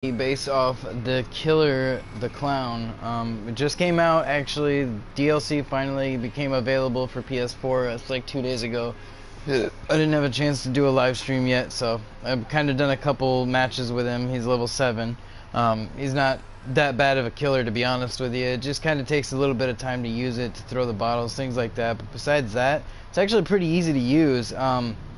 based off the Killer the Clown. It just came out actually. DLC finally became available for PS4. It's like 2 days ago. I didn't have a chance to do a live stream yet, so I've kind of done a couple matches with him. He's level 7. He's not that bad of a killer, to be honest with you. It just kind of takes a little bit of time to use it, to throw the bottles, things like that. But besides that, it's actually pretty easy to use.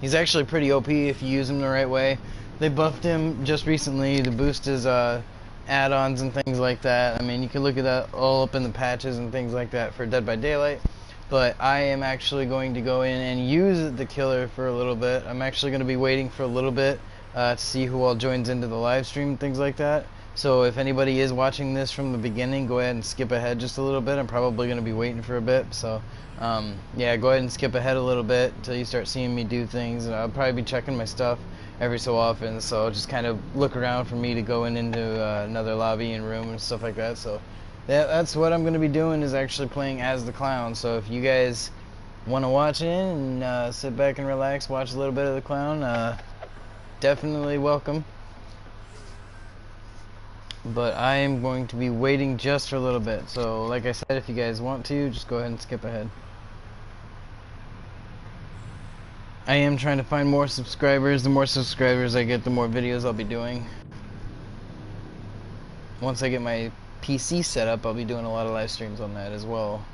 He's actually pretty OP if you use him the right way. They buffed him just recently to boost his add-ons and things like that. I mean, you can look at that all up in the patches and things like that for Dead by Daylight. But I am actually going to go in and use the killer for a little bit. I'm actually going to be waiting for a little bit to see who all joins into the live stream and things like that. So if anybody is watching this from the beginning, go ahead and skip ahead just a little bit. I'm probably going to be waiting for a bit. So yeah, go ahead and skip ahead a little bit until you start seeing me do things. And I'll probably be checking my stuff every so often. So just kind of look around for me to go into another lobby and room and stuff like that. So yeah, that's what I'm going to be doing, is actually playing as the clown. So if you guys want to watch it and sit back and relax, watch a little bit of the clown, definitely welcome. But I am going to be waiting just for a little bit. So like I said, if you guys want to, just go ahead and skip ahead. I am trying to find more subscribers. The more subscribers I get, the more videos I'll be doing. Once I get my PC set up, I'll be doing a lot of live streams on that as well.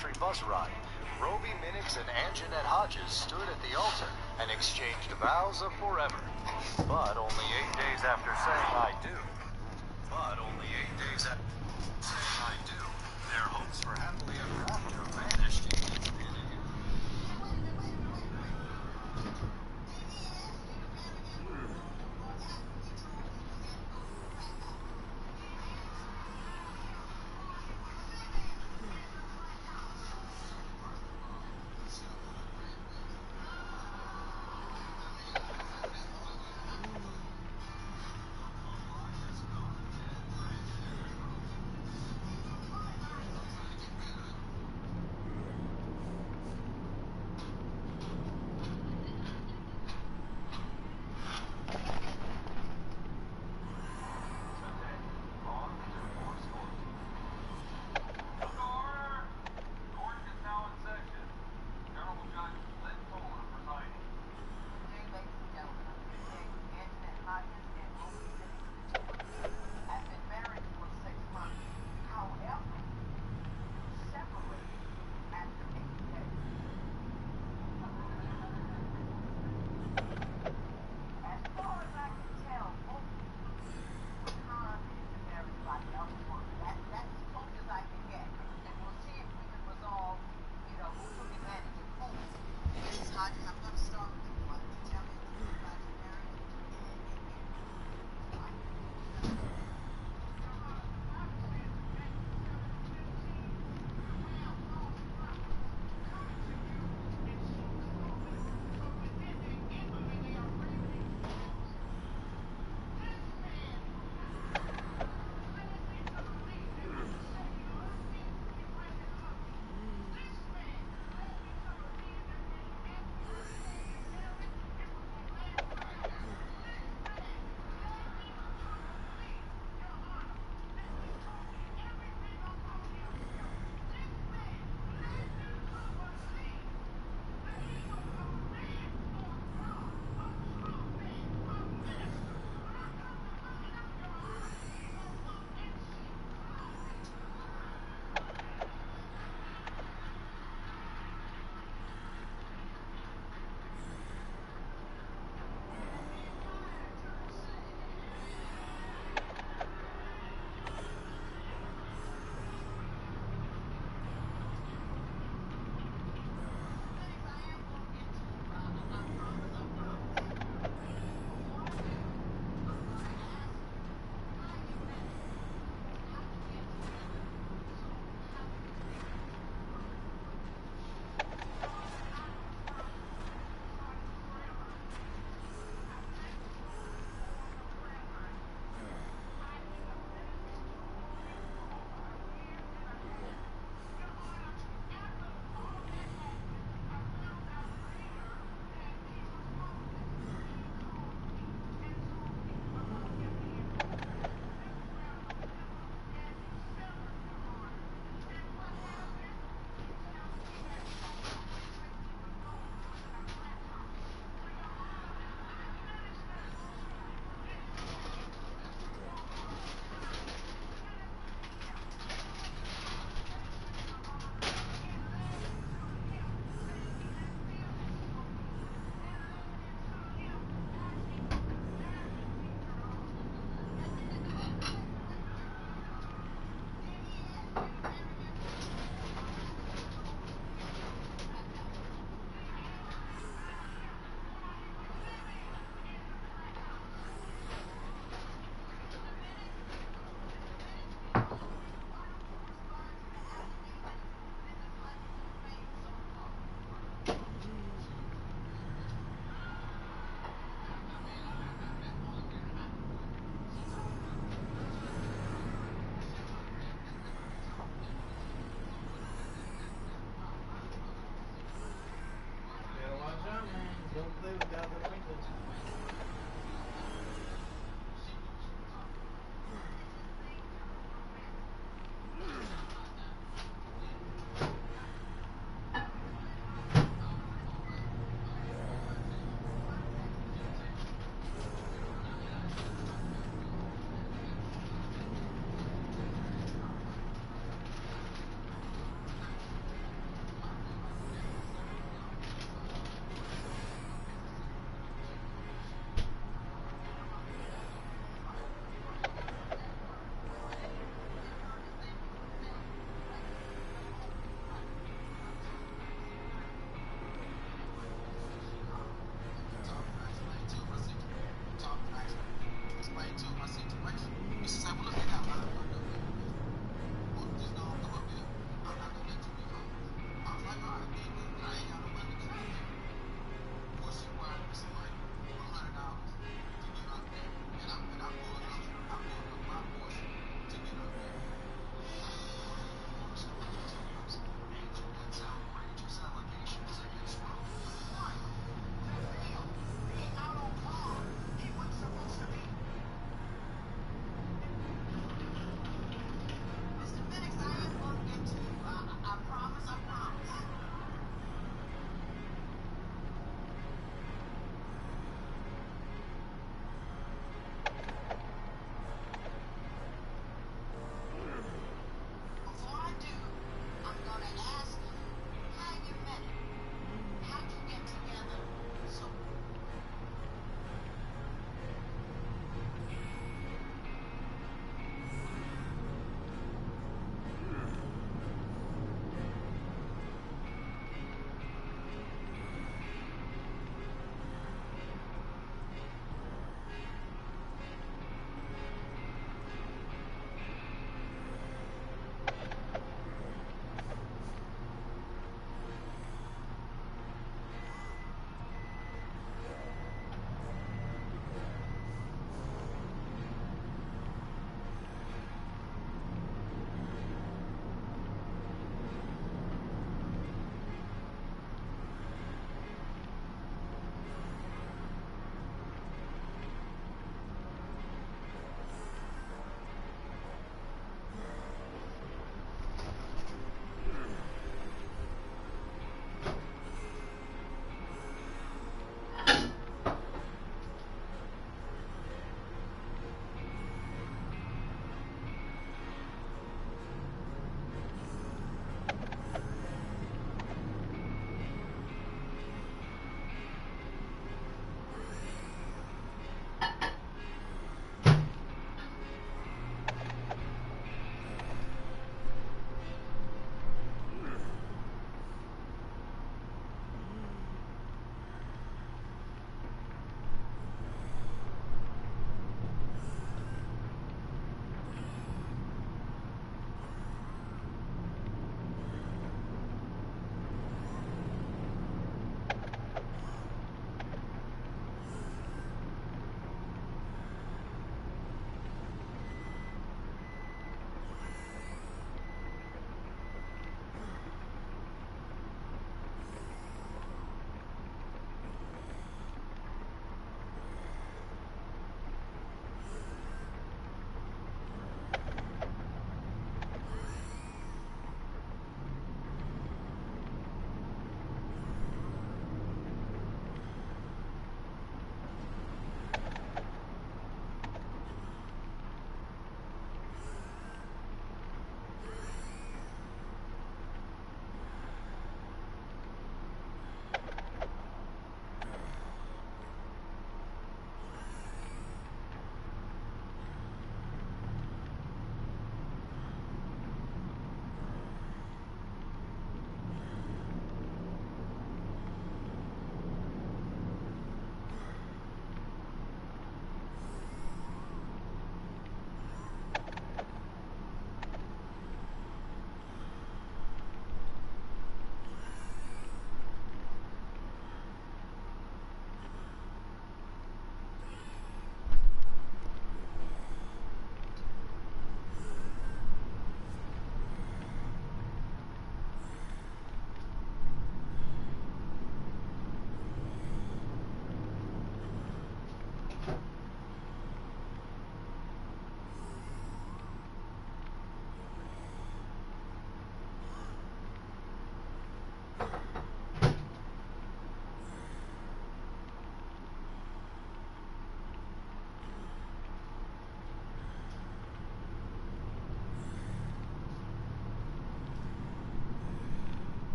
country bus ride, Roby Minix and Anjanette Hodges stood at the altar and exchanged vows of forever. But only 8 days after saying I do, their hopes for happily ever after vanished into thin air.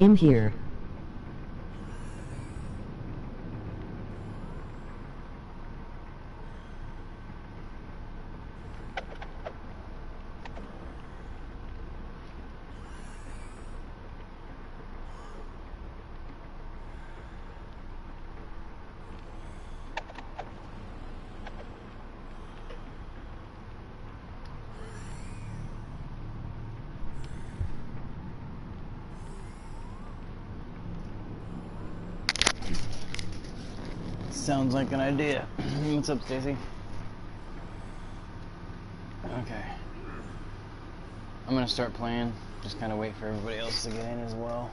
In here. Sounds like an idea. What's up, Stacy? Okay. I'm gonna start playing. Just kind of wait for everybody else to get in as well.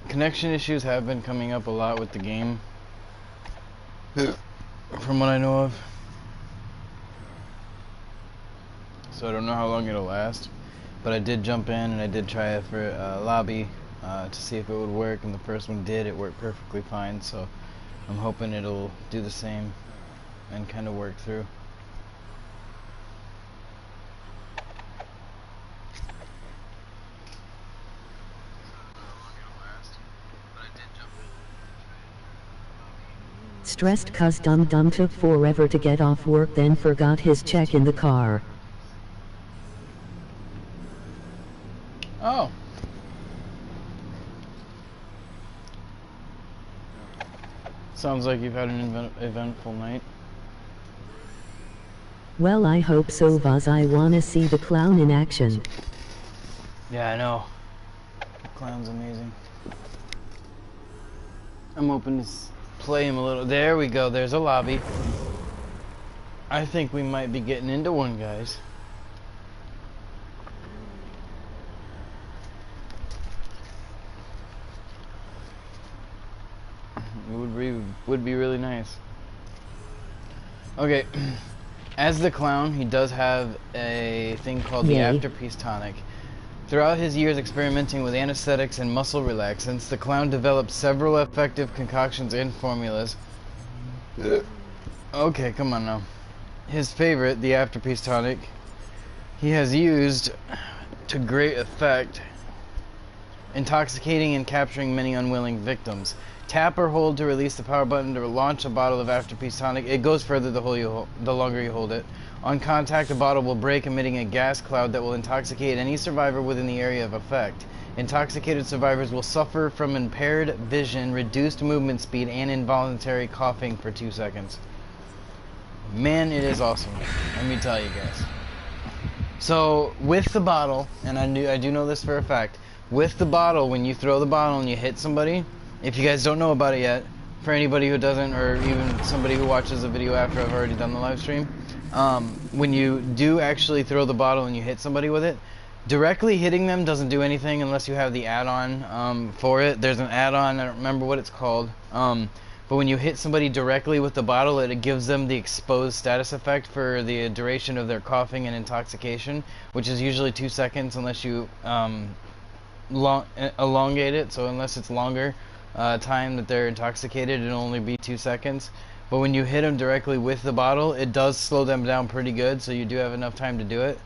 Connection issues have been coming up a lot with the game, from what I know of. So I don't know how long it'll last. But I did jump in and I did try it for a lobby to see if it would work, and the first one did. It worked perfectly fine, so I'm hoping it'll do the same and kind of work through. Stressed 'cause Dum took forever to get off work, then forgot his check in the car. Oh. Sounds like you've had an eventful night. Well, I hope so, Vaz. I wanna see the clown in action. Yeah, I know. The clown's amazing. I'm hoping to play him a little. There we go. There's a lobby. I think we might be getting into one, guys. It would be really nice. Okay, as the clown, he does have a thing called the Afterpiece Tonic. Throughout his years experimenting with anesthetics and muscle relaxants, the clown developed several effective concoctions and formulas. Okay, come on now. His favorite, the Afterpiece Tonic, he has used to great effect, intoxicating and capturing many unwilling victims. Tap or hold to release the power button to launch a bottle of Afterpiece Tonic. It goes further the longer you hold it. On contact, the bottle will break, emitting a gas cloud that will intoxicate any survivor within the area of effect. Intoxicated survivors will suffer from impaired vision, reduced movement speed, and involuntary coughing for 2 seconds. Man, it is awesome. Let me tell you guys. So, with the bottle, and I do know this for a fact, with the bottle, when you throw the bottle and you hit somebody, if you guys don't know about it yet, for anybody who doesn't, or even somebody who watches the video after I've already done the live stream, when you do actually throw the bottle and you hit somebody with it, directly hitting them doesn't do anything unless you have the add-on for it. There's an add-on, I don't remember what it's called, but when you hit somebody directly with the bottle, it gives them the exposed status effect for the duration of their coughing and intoxication, which is usually 2 seconds unless you elongate it. So unless it's longer time that they're intoxicated, it'll only be 2 seconds. But when you hit them directly with the bottle, it does slow them down pretty good, so you do have enough time to do it.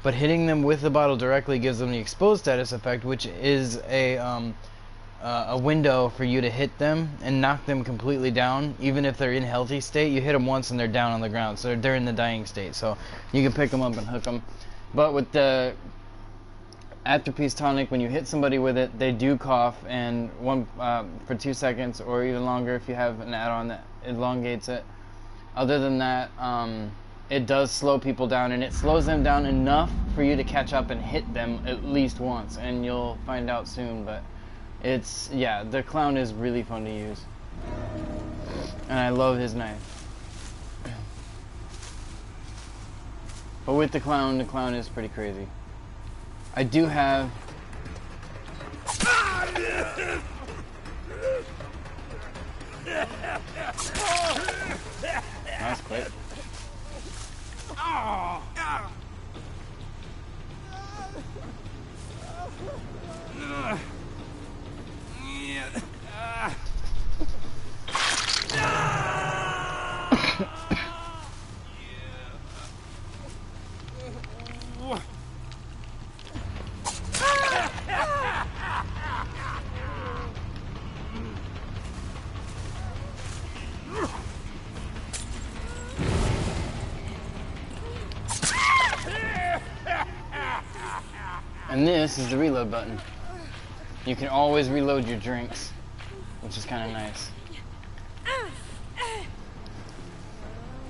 But hitting them with the bottle directly gives them the exposed status effect, which is a window for you to hit them and knock them completely down. Even if they're in healthy state, you hit them once and they're down on the ground, so they're in the dying state. So you can pick them up and hook them. But with the Afterpiece Tonic, when you hit somebody with it, they do cough, and for 2 seconds or even longer if you have an add-on that elongates it. Other than that, it does slow people down, and it slows them down enough for you to catch up and hit them at least once, and you'll find out soon. But it's, yeah, the clown is really fun to use, and I love his knife. But with the clown is pretty crazy. I do have... That's quick. And this is the reload button. You can always reload your drinks, which is kind of nice.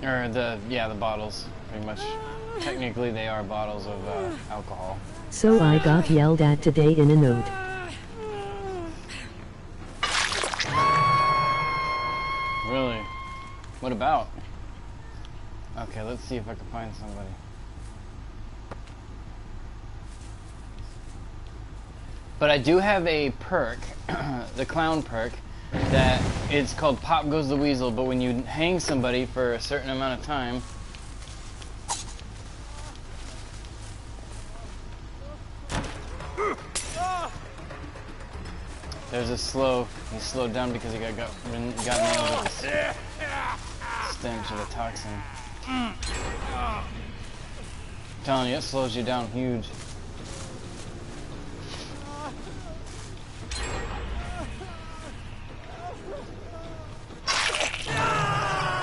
Or the bottles, pretty much. Technically they are bottles of alcohol. So I got yelled at today in a note. Really? What about? Okay, let's see if I can find somebody. But I do have a perk, the clown perk, that it's called Pop Goes the Weasel, but when you hang somebody for a certain amount of time, there's a slow. He slowed down because he got nailed with the stench of the toxin. I'm telling you, it slows you down huge.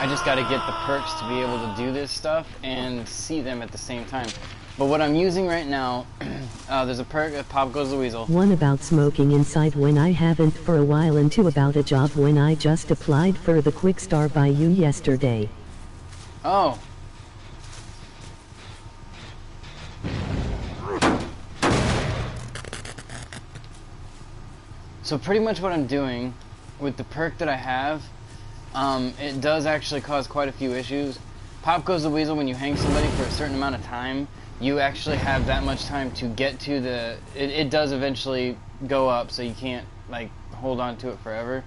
I just got to get the perks to be able to do this stuff and see them at the same time. But what I'm using right now, there's a perk at Pop Goes the Weasel. 1 about smoking inside when I haven't for a while, and 2 about a job when I just applied for the Quick Start by you yesterday. Oh. So pretty much what I'm doing with the perk that I have, it does actually cause quite a few issues. Pop Goes the Weasel, when you hang somebody for a certain amount of time, you actually have that much time to get to the... It does eventually go up, so you can't, like, hold on to it forever.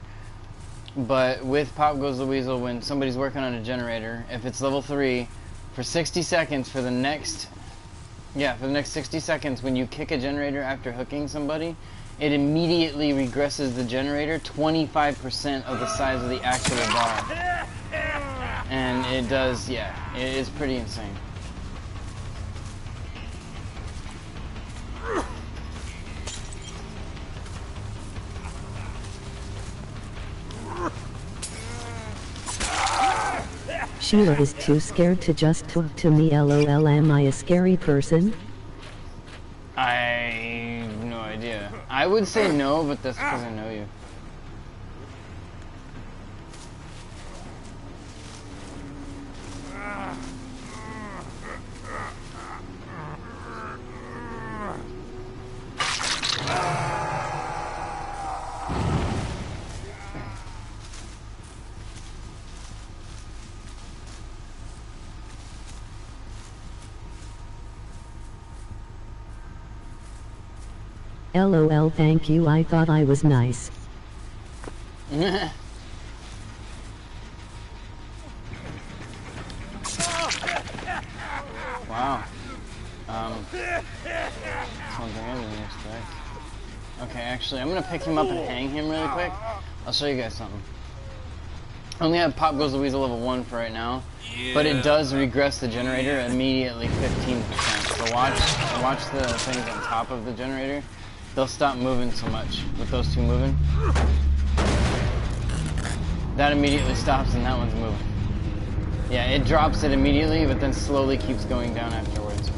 But with Pop Goes the Weasel, when somebody's working on a generator, if it's level 3, for 60 seconds, for the next 60 seconds, when you kick a generator after hooking somebody, it immediately regresses the generator 25% of the size of the actual bar. And it does, yeah, it is pretty insane. Sheila is too scared to just talk to me. LOL, am I a scary person? I have no idea. I would say no, but that's because I know you. LOL, thank you, I thought I was nice. Wow. Something I didn't expect. Okay, actually, I'm gonna pick him up and hang him really quick. I'll show you guys something. I only have Pop Goes the Weasel level 1 for right now, but it does regress the generator immediately 15%. So watch the things on top of the generator. They'll stop moving so much with those two moving. That immediately stops and that one's moving. Yeah, it drops it immediately, but then slowly keeps going down afterwards.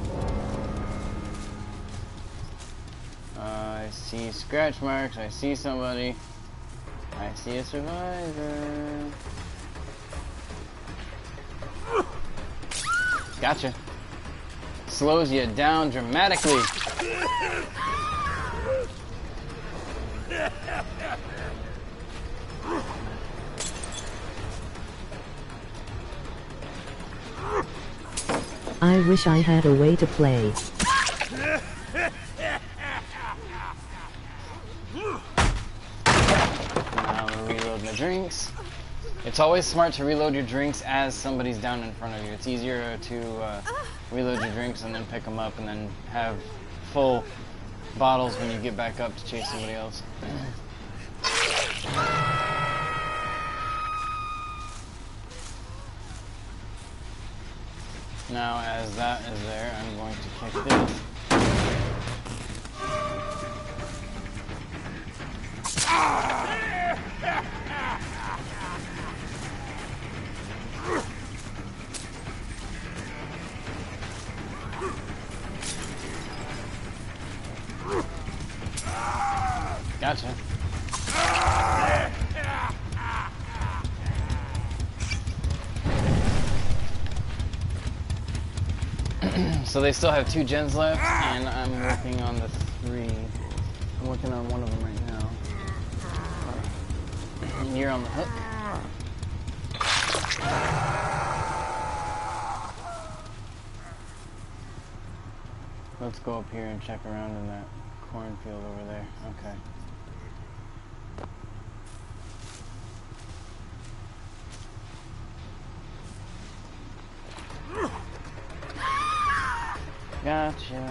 I see scratch marks, I see somebody. I see a survivor. Gotcha. Slows you down dramatically. I wish I had a way to play. Now I'm gonna reload my drinks. It's always smart to reload your drinks as somebody's down in front of you. It's easier to reload your drinks and then pick them up and then have full bottles when you get back up to chase somebody else. Now, as that is there, I'm going to kick this. Gotcha. So they still have 2 gens left, and I'm working on the 3. I'm working on one of them right now. And you're on the hook. Let's go up here and check around in that cornfield over there. Okay. Gotcha.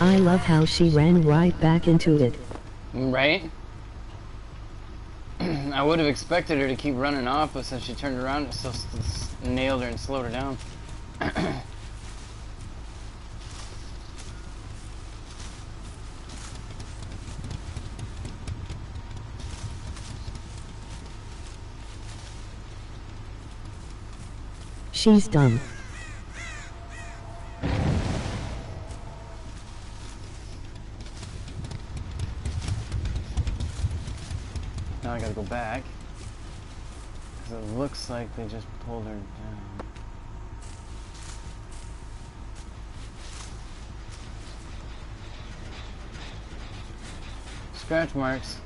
I love how she ran right back into it. Right? I would have expected her to keep running off, but since she turned around, it still nailed her and slowed her down. She's dumb. Now I gotta go back, because it looks like they just pulled her down. Scratch marks.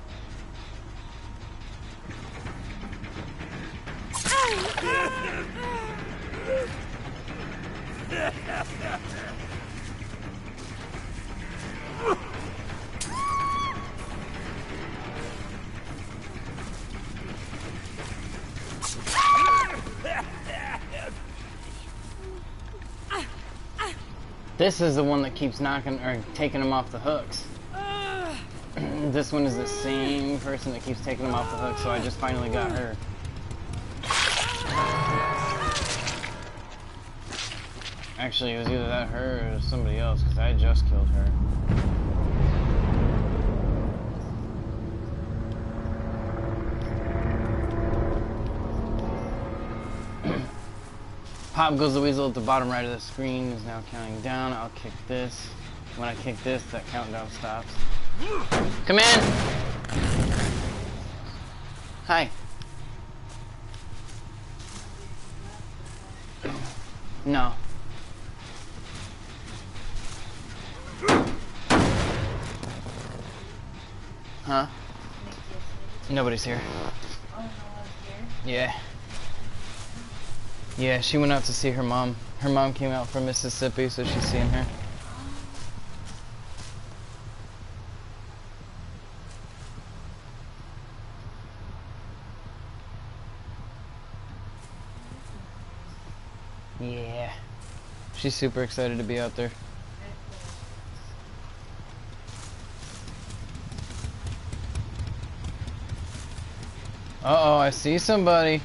This is the one that keeps knocking or taking them off the hooks. This one is the same person that keeps taking them off the hook, so I just finally got her. Actually, it was either that her or somebody else, because I just killed her. Pop goes the weasel at the bottom right of the screen is now counting down. I'll kick this. When I kick this, that countdown stops. Come in! Hi. No. Huh? Nobody's here. Yeah. Yeah, she went out to see her mom. Her mom came out from Mississippi, so she's seeing her. Yeah. She's super excited to be out there. Uh-oh, I see somebody.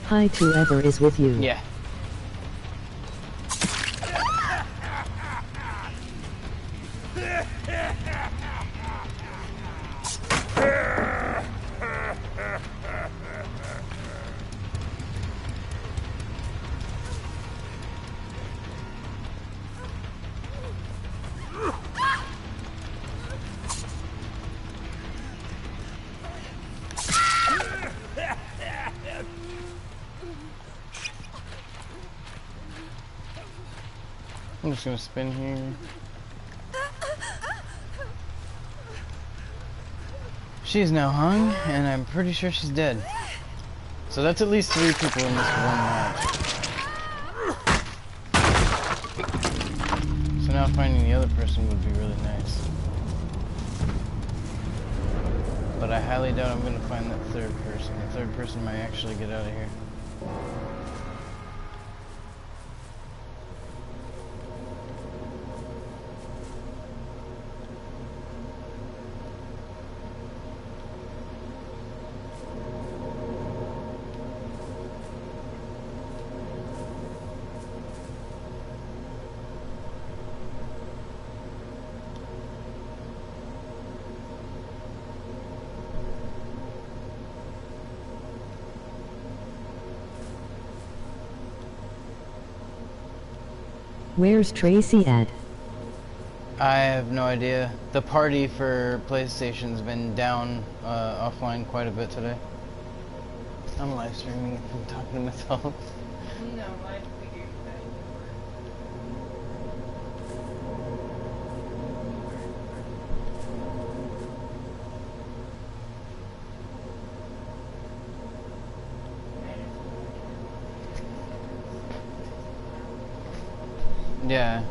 Hi to whoever is with you. Yeah. I'm just gonna spin here. She's now hung, and I'm pretty sure she's dead. So that's at least 3 people in this one match. So now finding the other person would be really nice. But I highly doubt I'm gonna find that 3rd person. The 3rd person might actually get out of here. Where's Tracy at? I have no idea. The party for PlayStation's been down offline quite a bit today. I'm live streaming if I'm talking to myself. No, I figured that. Yeah.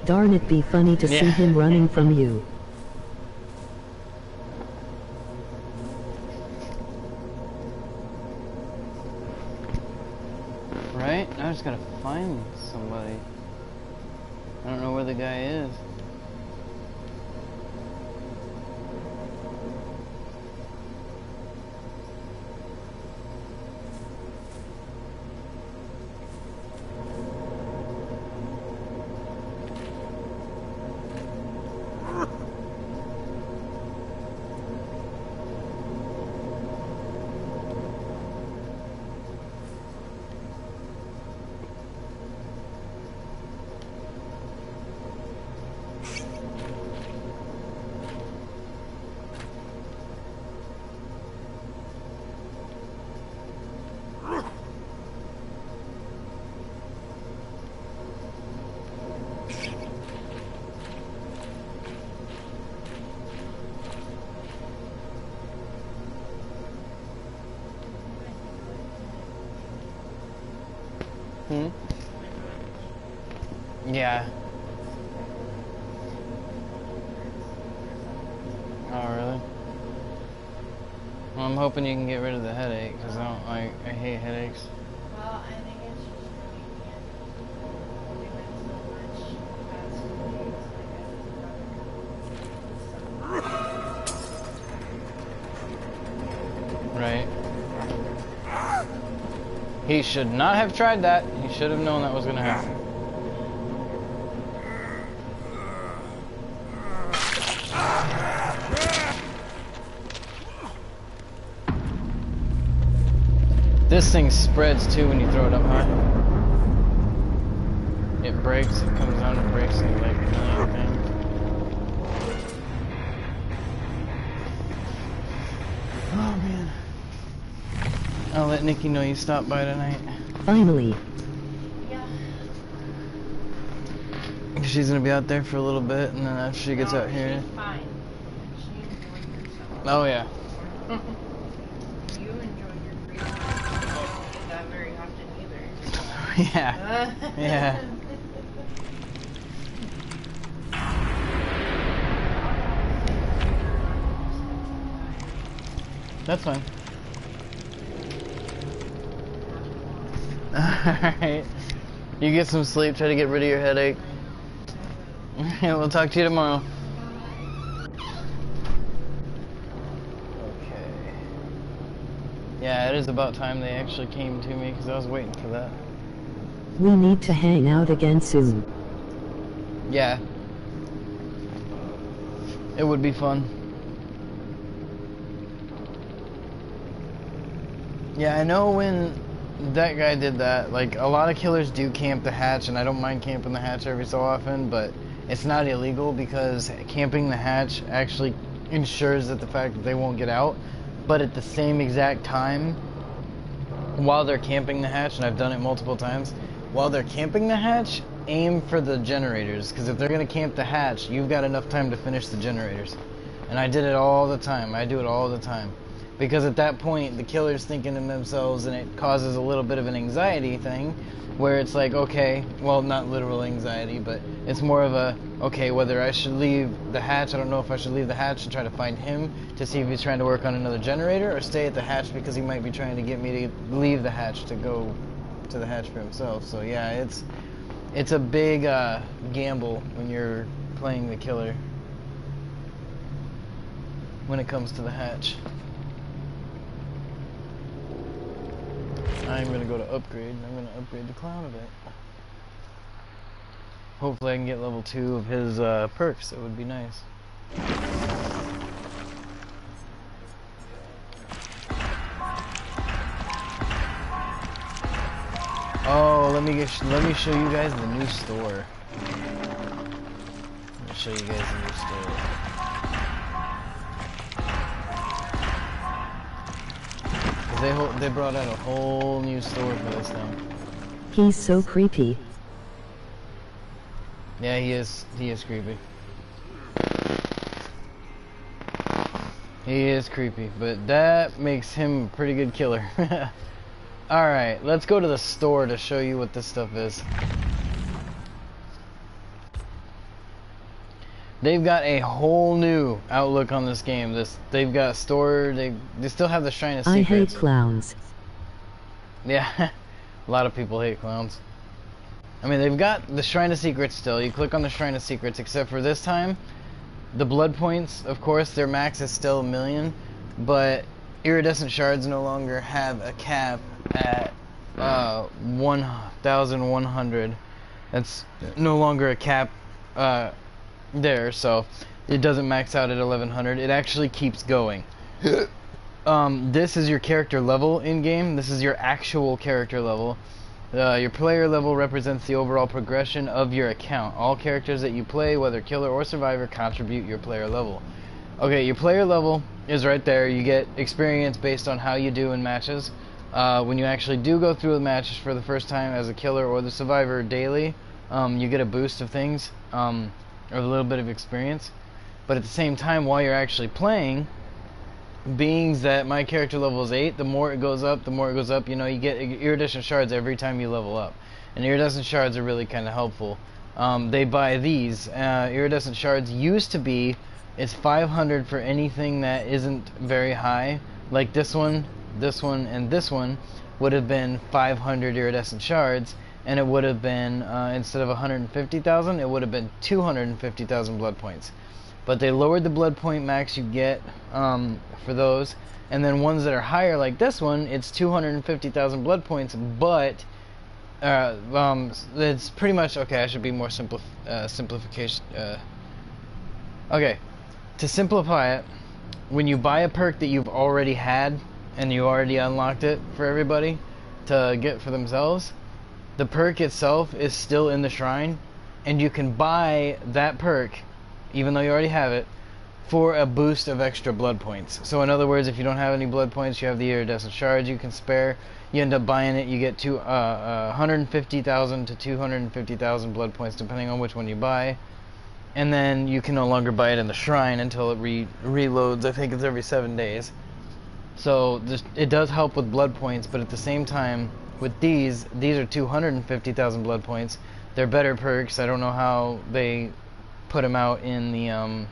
Darn, it'd be funny to see Yeah. him running from you. Right? Now I just gotta find somebody. I don't know where the guy is. Hmm? Yeah. Oh, really? Well, I'm hoping you can get rid of the headache, because I hate headaches. Well, I think it's just really can't do it so much past 2 days, Right. He should not have tried that. He should have known that was going to happen. This thing spreads too when you throw it up high. It breaks, it comes down and breaks and like a million things. Oh man. I'll let Nikki know you stopped by tonight. Finally. Yeah. She's gonna be out there for a little bit, and then after she gets out here. She's fine. She enjoyed herself. Oh yeah. You enjoy your free time. You don't do that very often either. Yeah. Yeah. That's fine. Alright. You get some sleep, try to get rid of your headache. Yeah, we'll talk to you tomorrow. Okay. Yeah, it is about time they actually came to me because I was waiting for that. We need to hang out again soon. Yeah. It would be fun. Yeah, I know when that guy did that, like, a lot of killers do camp the hatch, and I don't mind camping the hatch every so often, but it's not illegal because camping the hatch actually ensures that the fact that they won't get out. But at the same exact time, while they're camping the hatch, and I've done it multiple times, while they're camping the hatch, aim for the generators, because if they're going to camp the hatch, you've got enough time to finish the generators. And I did it all the time. I do it all the time. Because at that point, the killer's thinking to themselves, and it causes a little bit of an anxiety thing, where it's like, okay, well, not literal anxiety, but it's more of a, okay, whether I should leave the hatch, I don't know if I should leave the hatch and try to find him to see if he's trying to work on another generator, or stay at the hatch because he might be trying to get me to leave the hatch to go to the hatch for himself. So yeah, it's a big gamble when you're playing the killer when it comes to the hatch. I'm gonna go to upgrade, and I'm gonna upgrade the clown a bit. Hopefully I can get level 2 of his perks, that would be nice. Oh, let me show you guys the new store. Let me show you guys the new store. 'Cause they brought out a whole new store for this now. He's so creepy. Yeah, he is creepy. He is creepy, but that makes him a pretty good killer. Alright, let's go to the store to show you what this stuff is. They've got a whole new outlook on this game. They've got store, they still have the Shrine of Secrets. I hate clowns. Yeah, a lot of people hate clowns. I mean, they've got the Shrine of Secrets still. You click on the Shrine of Secrets, except for this time, the blood points, of course, their max is still 1,000,000, but iridescent shards no longer have a cap at 1,100. That's no longer a cap there, so it doesn't max out at 1,100. It actually keeps going. This is your character level in game. This is your actual character level. Your player level represents the overall progression of your account. All characters that you play, whether killer or survivor, contribute your player level. Okay, your player level is right there. You get experience based on how you do in matches. When you actually do go through the matches for the first time as a killer or the survivor daily, you get a boost of things, or a little bit of experience. But at the same time, while you're actually playing, being that my character level is 8, the more it goes up, you know, you get iridescent shards every time you level up. And iridescent shards are really kind of helpful. They buy these. Iridescent shards used to be, it's 500 for anything that isn't very high. Like this one, and this one would have been 500 iridescent shards, and it would have been, instead of 150,000, it would have been 250,000 blood points. But they lowered the blood point max you get for those, and then ones that are higher like this one, it's 250,000 blood points, but it's pretty much, okay, I should be more simplification. Okay, to simplify it, when you buy a perk that you've already had and you already unlocked it for everybody to get for themselves, the perk itself is still in the shrine, and you can buy that perk, even though you already have it, for a boost of extra blood points. So in other words, if you don't have any blood points, you have the iridescent shards you can spare, you end up buying it, you get 150,000 to 250,000 blood points depending on which one you buy, and then you can no longer buy it in the shrine until it reloads. I think it's every 7 days. So it does help with blood points, but at the same time, with these are 250,000 blood points. They're better perks. I don't know how they put them out in the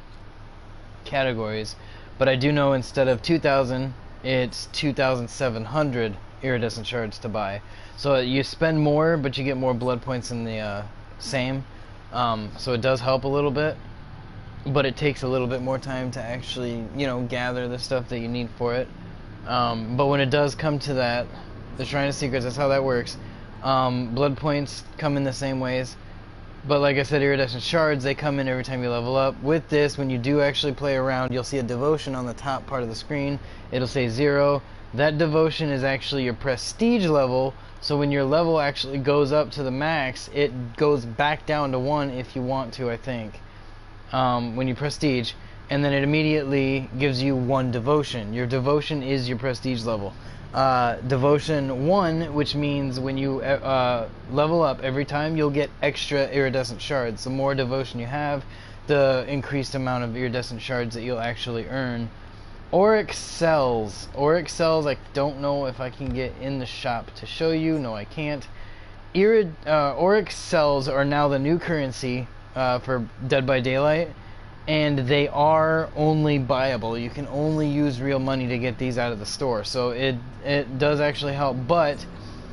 categories, but I do know instead of 2,000, it's 2,700 iridescent shards to buy. So you spend more, but you get more blood points in the same. So it does help a little bit, but it takes a little bit more time to actually, you know, gather the stuff that you need for it. But when it does come to that, the Shrine of Secrets, that's how that works. Blood points come in the same ways. But like I said, iridescent shards, they come in every time you level up. With this, when you do actually play around, you'll see a devotion on the top part of the screen. It'll say 0. That devotion is actually your prestige level. So when your level actually goes up to the max, it goes back down to 1 if you want to, I think. When you prestige. And then it immediately gives you 1 devotion. Your devotion is your prestige level. Devotion 1, which means when you level up every time, you'll get extra iridescent shards. The more devotion you have, the increased amount of iridescent shards that you'll actually earn. Auric cells. Auric cells, I don't know if I can get in the shop to show you. No, I can't. Auric cells are now the new currency for Dead by Daylight. And they are only buyable. You can only use real money to get these out of the store. So it does actually help. But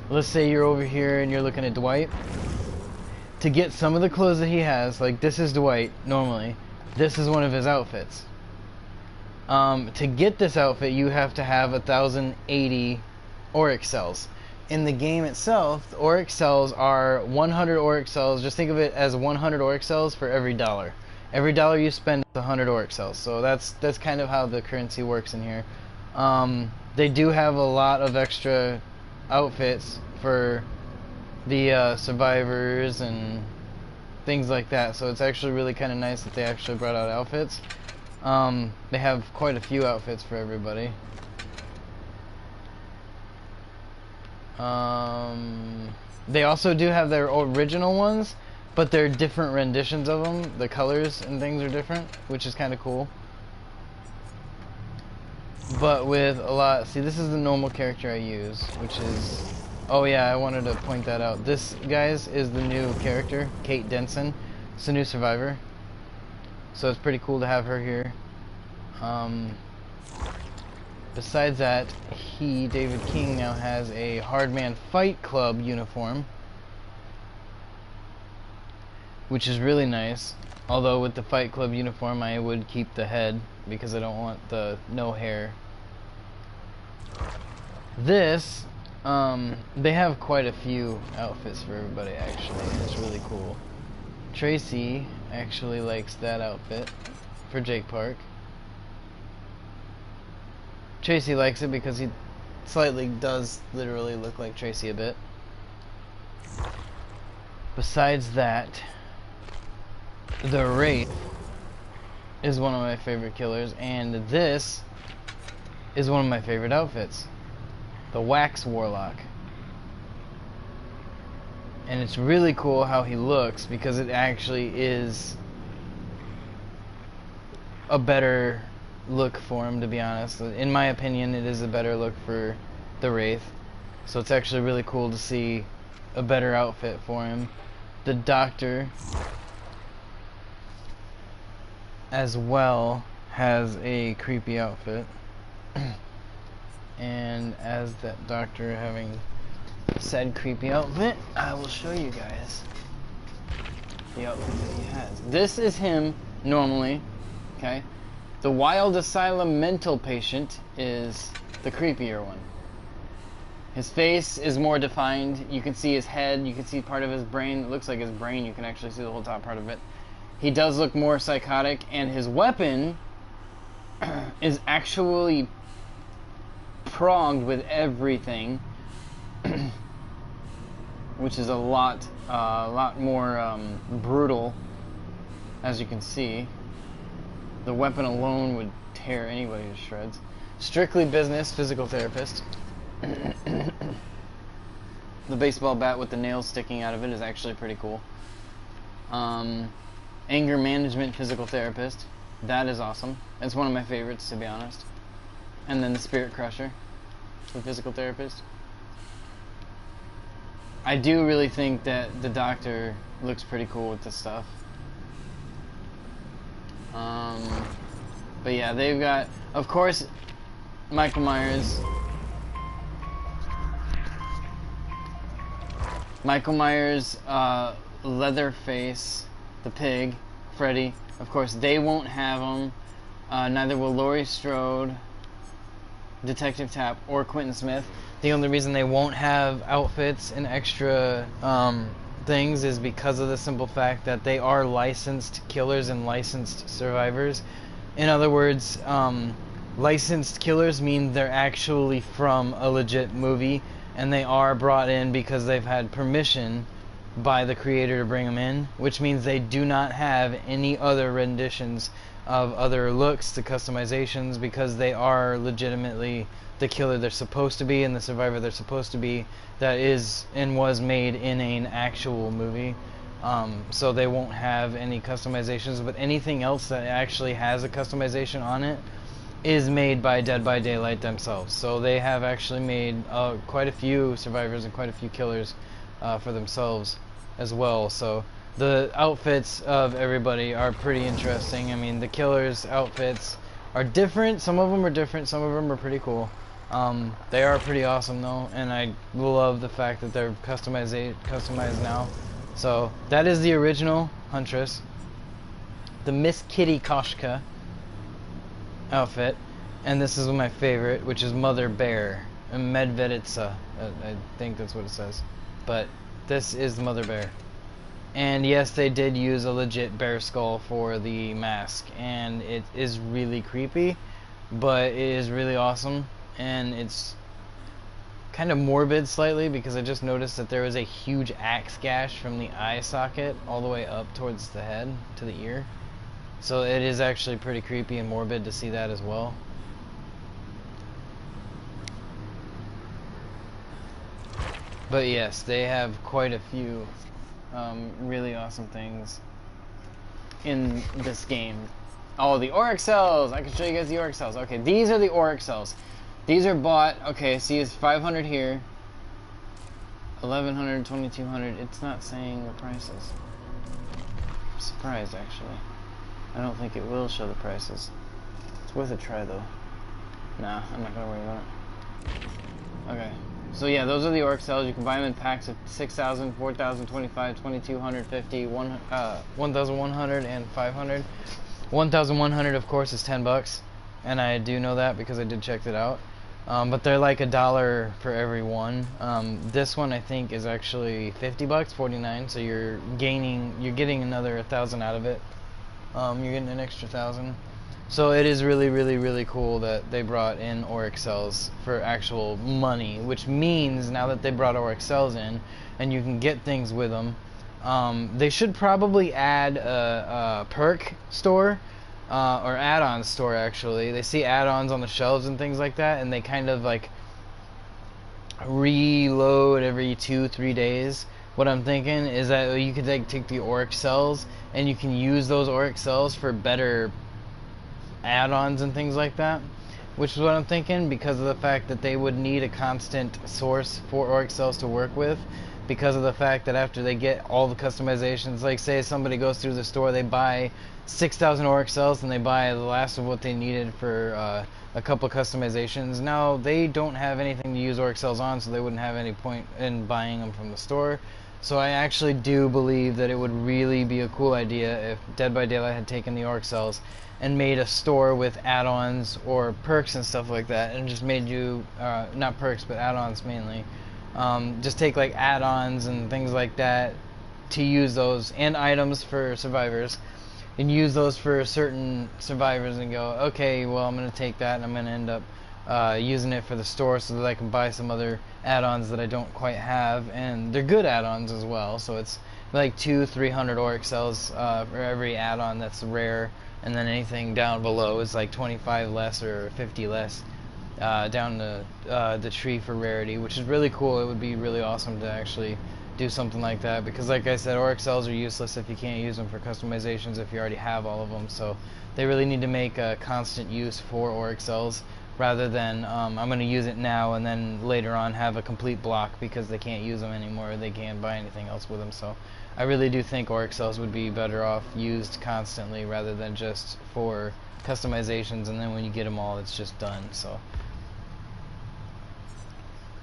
let's say you're over here and you're looking at Dwight. To get some of the clothes that he has, like this is Dwight normally. This is one of his outfits. To get this outfit, you have to have 1,080 Auric cells. In the game itself, the Auric cells are 100 Auric cells. Just think of it as 100 Auric cells for every dollar. Every dollar you spend is 100 Auric cells. So that's kind of how the currency works in here. They do have a lot of extra outfits for the survivors and things like that. So it's actually really kind of nice that they actually brought out outfits. They have quite a few outfits for everybody. They also do have their original ones, but they're different renditions of them. The colors and things are different, which is kind of cool. But with a lot, see, this is the normal character I use, which is, oh yeah, I wanted to point that out. This, guys, is the new character, Kate Denson. It's a new survivor. So it's pretty cool to have her here. Besides that, David King, now has a Hardman Fight Club uniform, which is really nice. Although with the Fight Club uniform, I would keep the head because I don't want the no hair. This, they have quite a few outfits for everybody actually. It's really cool. Tracy actually likes that outfit for Jake Park. Tracy likes it because he slightly does literally look like Tracy a bit. Besides that, the Wraith is one of my favorite killers, and this is one of my favorite outfits, the Wax Warlock. And it's really cool how he looks because it actually is a better look for him, to be honest. In my opinion, it is a better look for the Wraith. So it's actually really cool to see a better outfit for him. The Doctor as well has a creepy outfit. And as that Doctor having said creepy outfit, I will show you guys the outfit that he has. This is him normally, okay? The Wild Asylum Mental Patient is the creepier one. His face is more defined. You can see his head, you can see part of his brain. It looks like his brain, you can actually see the whole top part of it. He does look more psychotic, and his weapon is actually pronged with everything, which is a lot more brutal, as you can see. The weapon alone would tear anybody to shreds. Strictly Business Physical Therapist. The baseball bat with the nails sticking out of it is actually pretty cool. Anger Management Physical Therapist. That is awesome. It's one of my favorites, to be honest. And then the Spirit Crusher, the Physical Therapist. I do really think that the Doctor looks pretty cool with this stuff. But yeah, they've got, of course, Michael Myers. Leatherface, the pig, Freddy. Of course, they won't have them. Neither will Laurie Strode, Detective Tapp, or Quentin Smith. The only reason they won't have outfits and extra things is because of the simple fact that they are licensed killers and licensed survivors. In other words, licensed killers mean they're actually from a legit movie, and they are brought in because they've had permission by the creator to bring them in, which means they do not have any other renditions of other looks to customizations, because they are legitimately the killer they're supposed to be and the survivor they're supposed to be, that is and was made in an actual movie. So they won't have any customizations, but anything else that actually has a customization on it is made by Dead by Daylight themselves. So they have actually made quite a few survivors and quite a few killers for themselves as well. So the outfits of everybody are pretty interesting. I mean, the killers' outfits are different. Some of them are different. Some of them are pretty cool. They are pretty awesome though, and I love the fact that they're customized now. So that is the original Huntress, the Miss Kitty Koshka outfit, and this is my favorite, which is Mother Bear, Medveditsa. I think that's what it says, but this is Mother Bear. And yes, they did use a legit bear skull for the mask, and it is really creepy, but it is really awesome, and it's kind of morbid slightly because I just noticed that there was a huge axe gash from the eye socket all the way up towards the head to the ear. So it is actually pretty creepy and morbid to see that as well. But yes, they have quite a few really awesome things in this game. Oh, the Auric cells! I can show you guys the Auric cells. Okay, these are the Auric cells. These are bought, okay, see it's 500 here. 1100, 2200. It's not saying the prices. I'm surprised, actually. I don't think it will show the prices. It's worth a try, though. Nah, I'm not gonna worry about it. Okay. So yeah, those are the Auric cells. You can buy them in packs of 6,000, 4,000, 25, 2,200, 50, 1,100, and 500. 1,100, of course, is 10 bucks, and I do know that because I did check it out. But they're like $1 for every one. This one I think is actually 50 bucks, 49. So you're getting another 1,000 out of it. You're getting an extra 1,000. So it is really, really, really cool that they brought in Auric cells for actual money, which means now that they brought Auric cells in and you can get things with them, they should probably add a perk store or add-on store. Actually, they see add-ons on the shelves and things like that, and they kind of like reload every 2-3 days. What I'm thinking is that you could like take the Auric cells and you can use those Auric cells for better add-ons and things like that, which is what I'm thinking, because of the fact that they would need a constant source for Auric cells to work with, because of the fact that after they get all the customizations, like say somebody goes through the store, they buy 6,000 Auric cells and they buy the last of what they needed for a couple customizations. Now they don't have anything to use Auric cells on, so they wouldn't have any point in buying them from the store. So I actually do believe that it would really be a cool idea if Dead by Daylight had taken the Auric cells and made a store with add-ons or perks and stuff like that, and just made you, not perks, but add-ons mainly. Just take like add-ons and things like that to use those, and items for survivors, and use those for certain survivors and go, okay, well I'm going to take that and I'm going to end up using it for the store so that I can buy some other add-ons that I don't quite have, and they're good add-ons as well. So it's like 200-300 Auric cells for every add-on that's rare, and then anything down below is like 25 less or 50 less down the tree for rarity, which is really cool. It would be really awesome to actually do something like that, because like I said, Auric cells are useless if you can't use them for customizations if you already have all of them. So they really need to make a constant use for Auric cells, rather than I'm going to use it now and then later on have a complete block because they can't use them anymore, or they can't buy anything else with them. So I really do think Auric cells would be better off used constantly rather than just for customizations, and then when you get them all it's just done. So,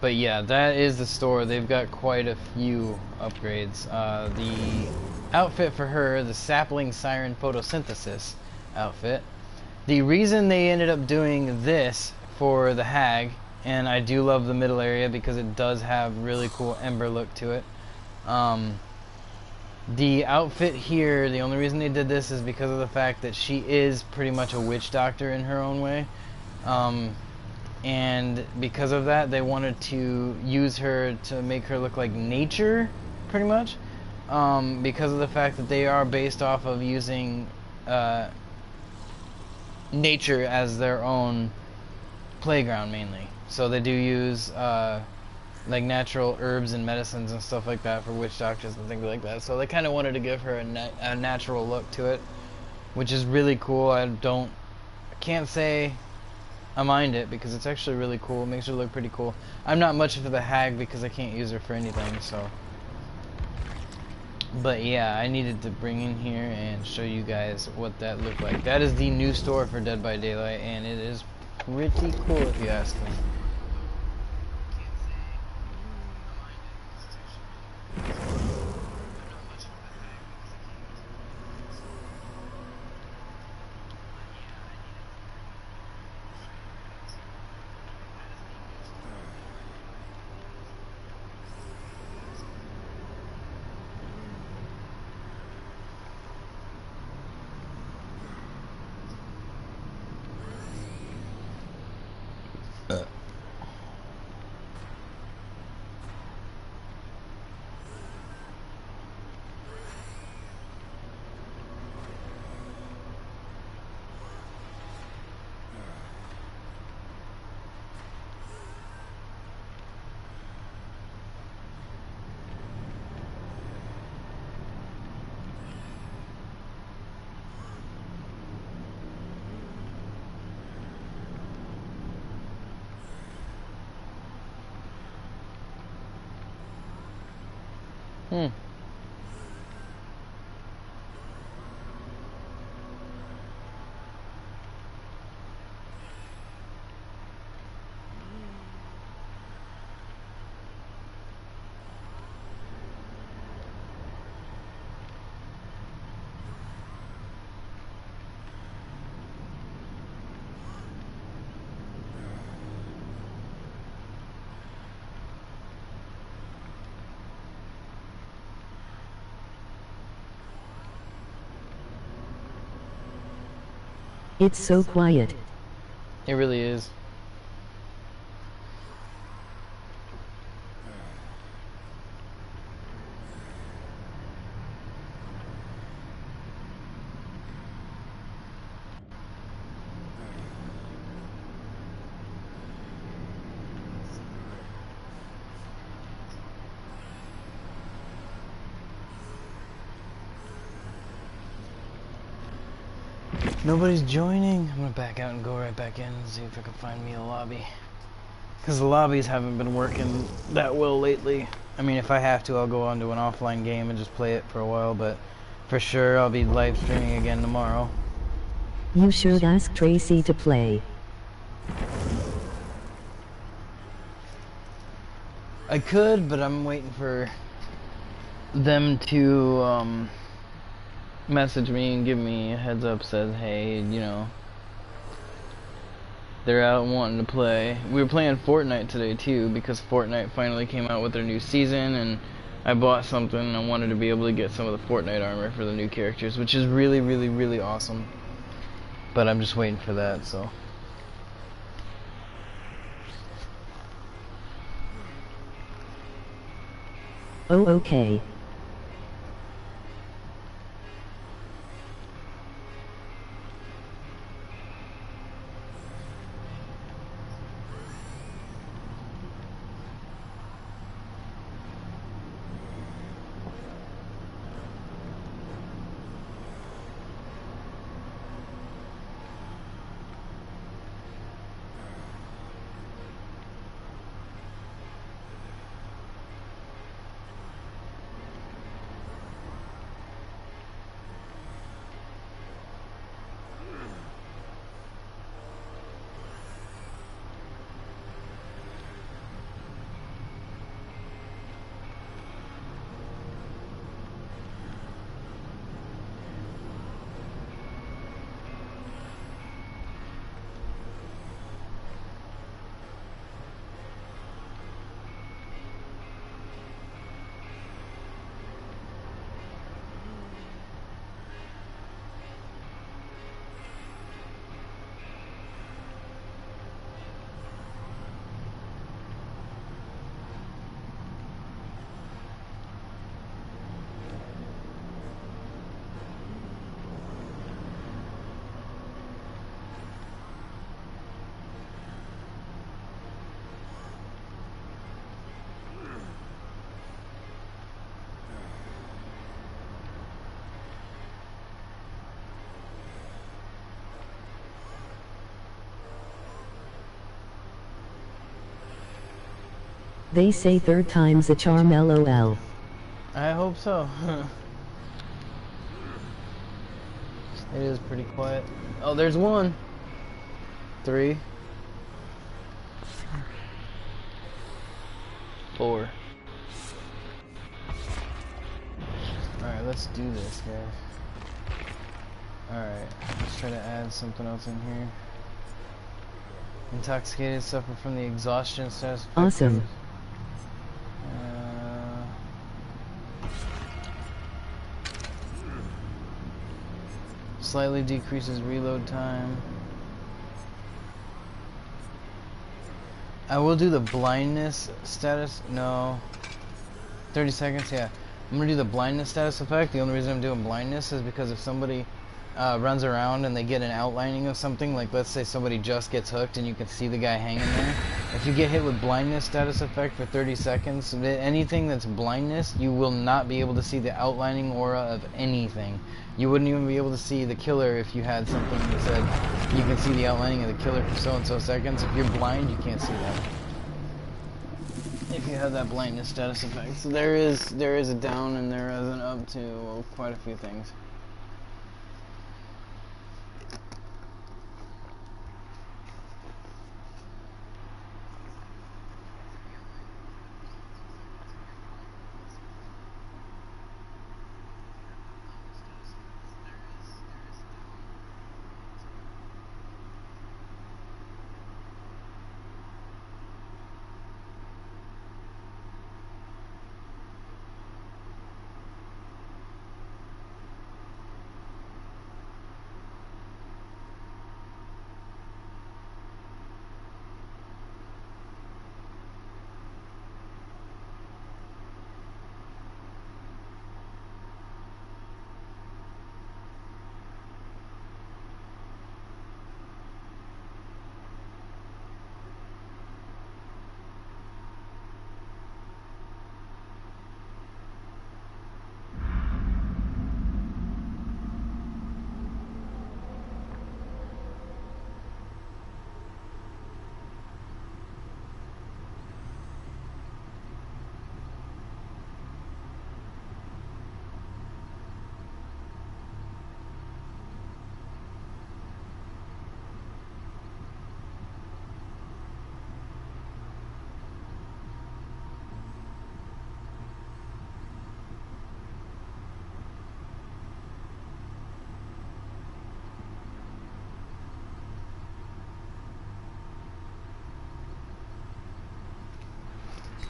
but yeah, that is the store. They've got quite a few upgrades. The outfit for her, the Sapling Siren Photosynthesis outfit. The reason they ended up doing this for the Hag, and I do love the middle area because it does have really cool ember look to it. The outfit here, the only reason they did this is because of the fact that she is pretty much a witch doctor in her own way. And because of that, they wanted to use her to make her look like nature, pretty much. Because of the fact that they are based off of using nature as their own playground mainly. So they do use like natural herbs and medicines and stuff like that for witch doctors and things like that. So they kind of wanted to give her a natural look to it, which is really cool. I can't say I mind it because it's actually really cool. It makes her look pretty cool. I'm not much of the Hag because I can't use her for anything, so. But yeah, I needed to bring in here and show you guys what that looked like. That is the new store for Dead by Daylight, and it is pretty cool if you ask me. Hmm. It's so quiet. It really is. Nobody's joining. I'm gonna back out and go right back in and see if I can find me a lobby. Because the lobbies haven't been working that well lately. I mean, if I have to, I'll go onto an offline game and just play it for a while, but for sure I'll be live streaming again tomorrow. You should ask Tracy to play. I could, but I'm waiting for them to message me and give me a heads up, says, hey, you know, they're out wanting to play. We were playing Fortnite today too, because Fortnite finally came out with their new season, and I bought something and I wanted to be able to get some of the Fortnite armor for the new characters, which is really, really, really awesome. But I'm just waiting for that, so. Oh, okay. They say third time's a charm, LOL. I hope so. It is pretty quiet. Oh, there's one. 3. 4. Alright, let's do this, guys. Alright, let's try to add something else in here. Intoxicated, suffer from the exhaustion status. Awesome. Slightly decreases reload time. I will do the blindness status. No. 30 seconds, yeah. I'm gonna do the blindness status effect. The only reason I'm doing blindness is because if somebody runs around and they get an outlining of something, like let's say somebody just gets hooked and you can see the guy hanging there. If you get hit with blindness status effect for 30 seconds, anything that's blindness, you will not be able to see the outlining aura of anything. You wouldn't even be able to see the killer if you had something that said you can see the outlining of the killer for so and so seconds. If you're blind, you can't see that. If if you have that blindness status effect. So there is a down and there is an up to quite a few things.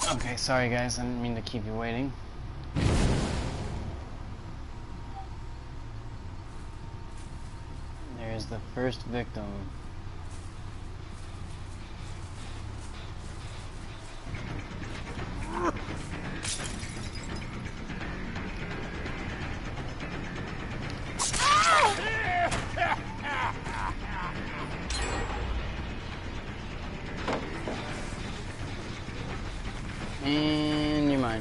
Okay, sorry guys, I didn't mean to keep you waiting. There's the first victim. And you're mine.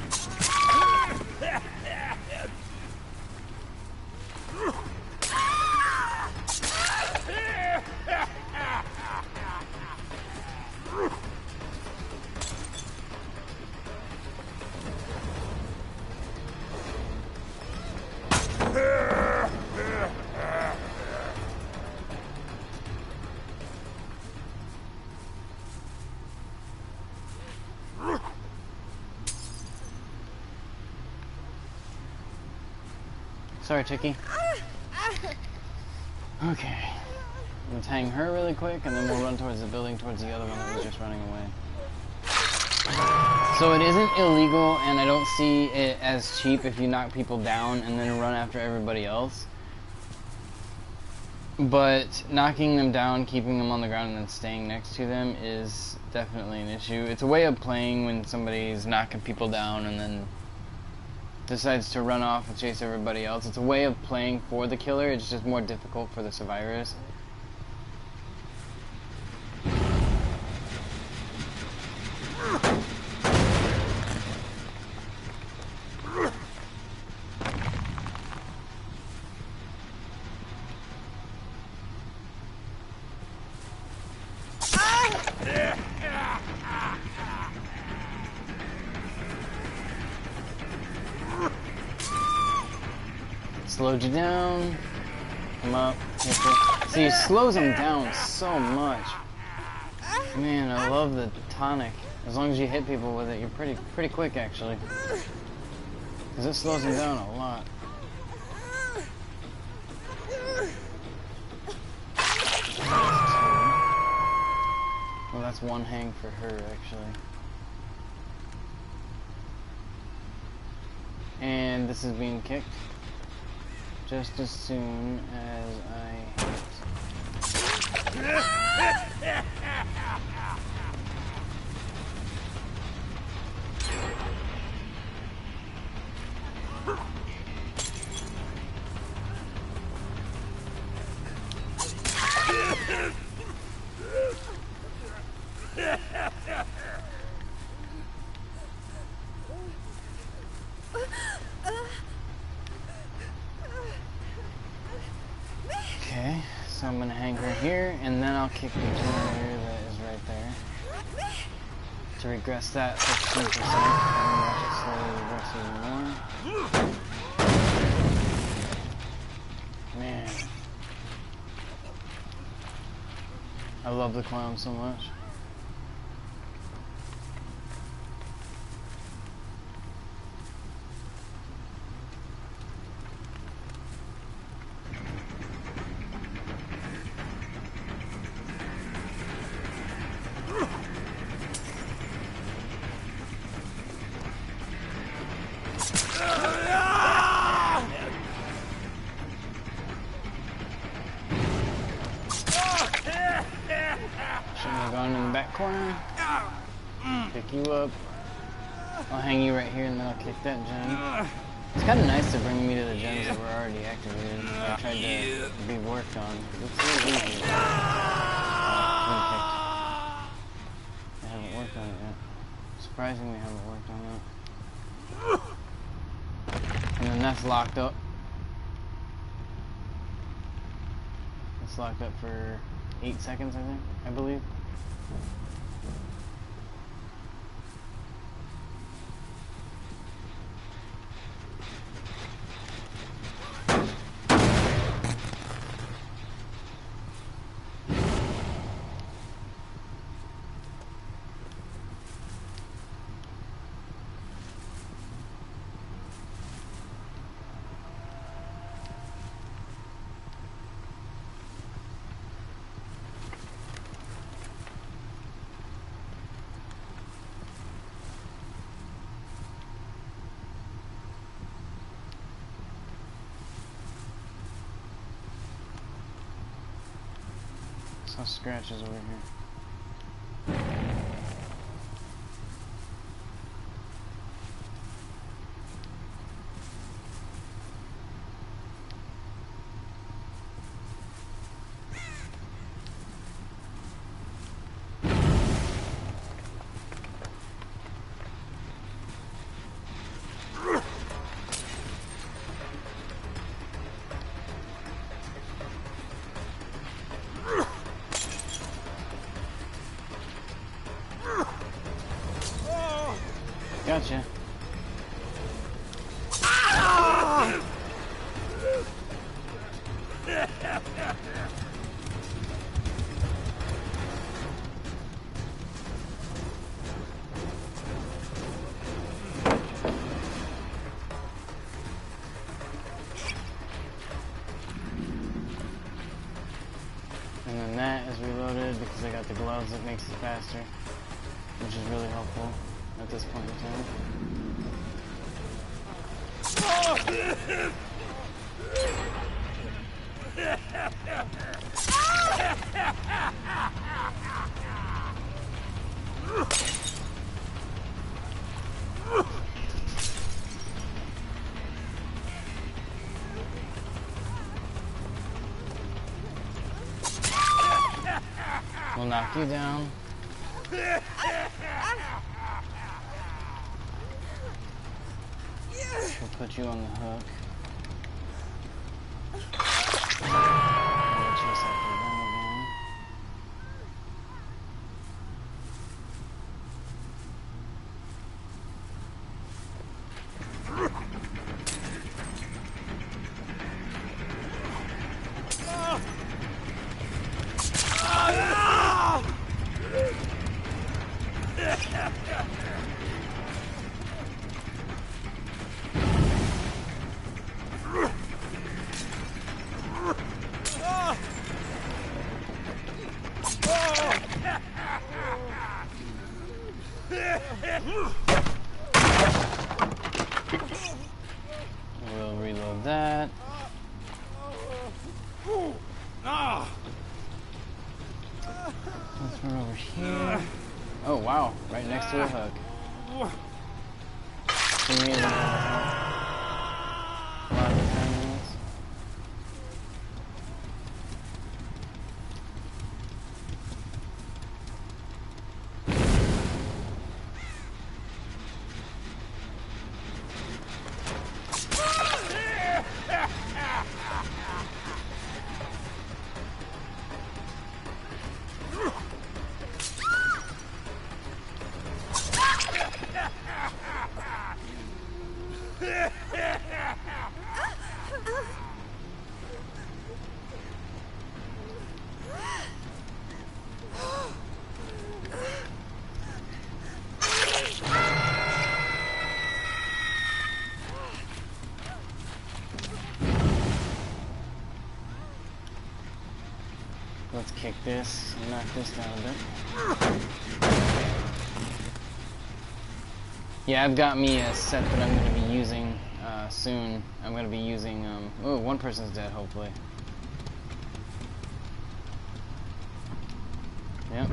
Sorry, Chicky. Okay. Let's hang her really quick, and then we'll run towards the building, towards the other one that was just running away. So it isn't illegal, and I don't see it as cheap if you knock people down and then run after everybody else. But knocking them down, keeping them on the ground, and then staying next to them is definitely an issue. It's a way of playing when somebody's knocking people down and then decides to run off and chase everybody else. It's a way of playing for the killer. It's just more difficult for the survivors. Slowed you down. Come up. See, it slows them down so much. Man, I love the tonic. As long as you hit people with it, you're pretty quick actually. Because it slows them down a lot. Well, that's one hang for her actually. And this is being kicked. Just as soon as I hit. Okay, so I'm gonna hang her here, and then I'll kick the killer that is right there. to regress that 15%. And watch it slowly regress even more. Man. I love the clown so much. Shouldn't have gone in the back corner. Pick you up. I'll hang you right here and then I'll kick that gem. It's kind of nice to bring me to the gems that were already activated. I tried to be worked on. It's really easy. Been kicked. I haven't worked on it yet. Surprisingly, I haven't worked on that. And then that's locked up. It's locked up for 8 seconds, I believe. Saw scratches over here. Gotcha. And then that is reloaded because I got the gloves that makes it faster, which is really helpful at this point in time. We'll knock you down. We'll put you on the hook. We'll chase after them again. We'll reload that. Let's run over here. Oh wow, right next to a hook. See me in the a lot of the time in this. let's kick this and knock this down a bit. Yeah, I've got me a set that I'm going to be using soon. I'm going to be using, oh, one person's dead, hopefully. Yep.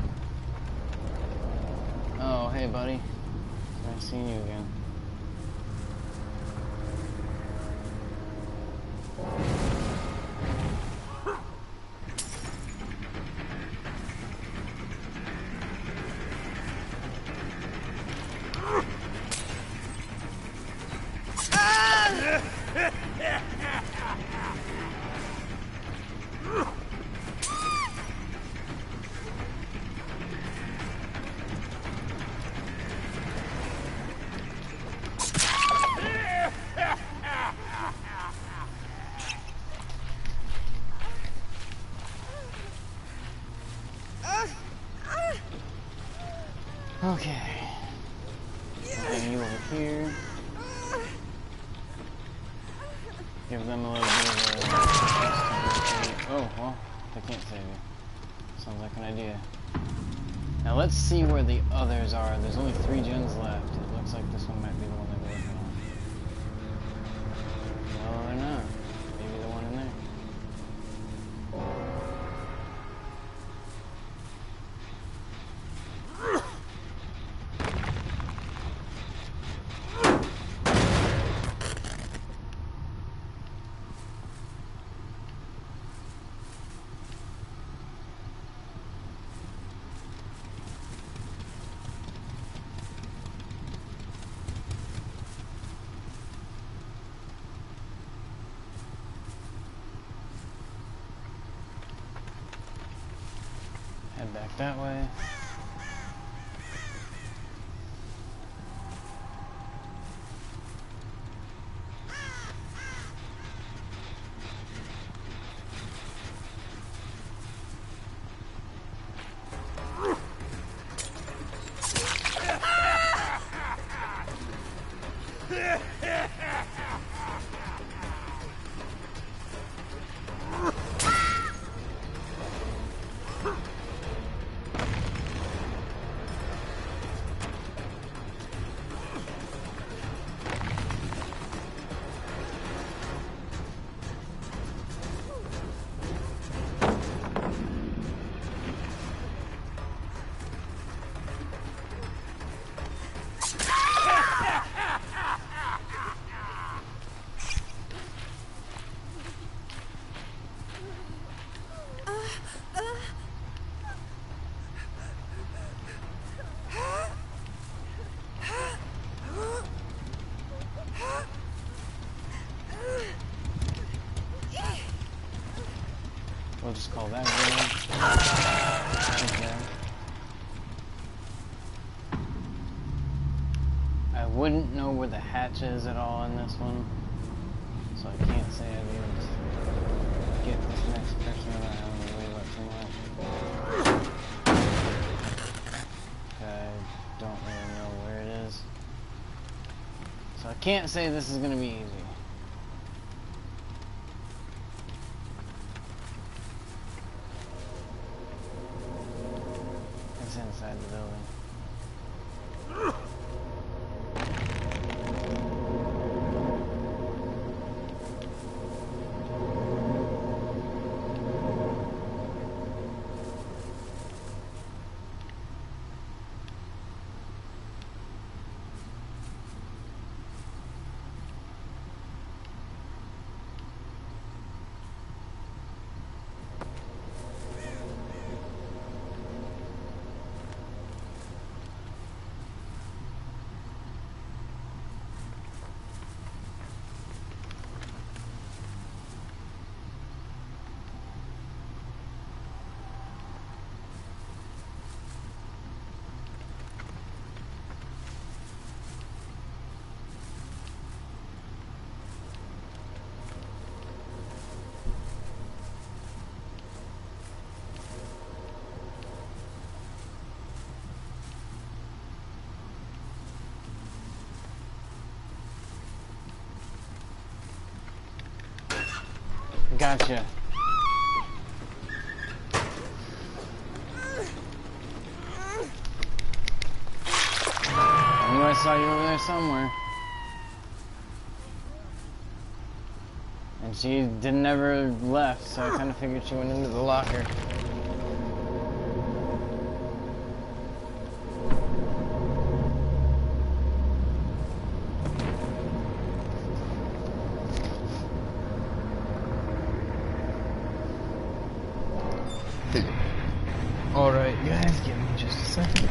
Oh, hey, buddy. Nice seeing you again. Okay. Bring you over here. Give them a little bit of a... Oh, well, they can't save you. Sounds like an idea. Now let's see where the others are. There's only 3 gens left. It looks like this one might be the one they're working on. No, they're not. Maybe the one in there. Head back that way. We'll just call that good. Okay. I wouldn't know where the hatch is at all in this one, so I can't say I'd be able to get this next person around way too much. I don't really know where it is, so I can't say this is going to be easy. Inside the building. Gotcha. saw you over there somewhere. And she never left, so I kind of figured she went into the locker. Alright, guys, give me just a second.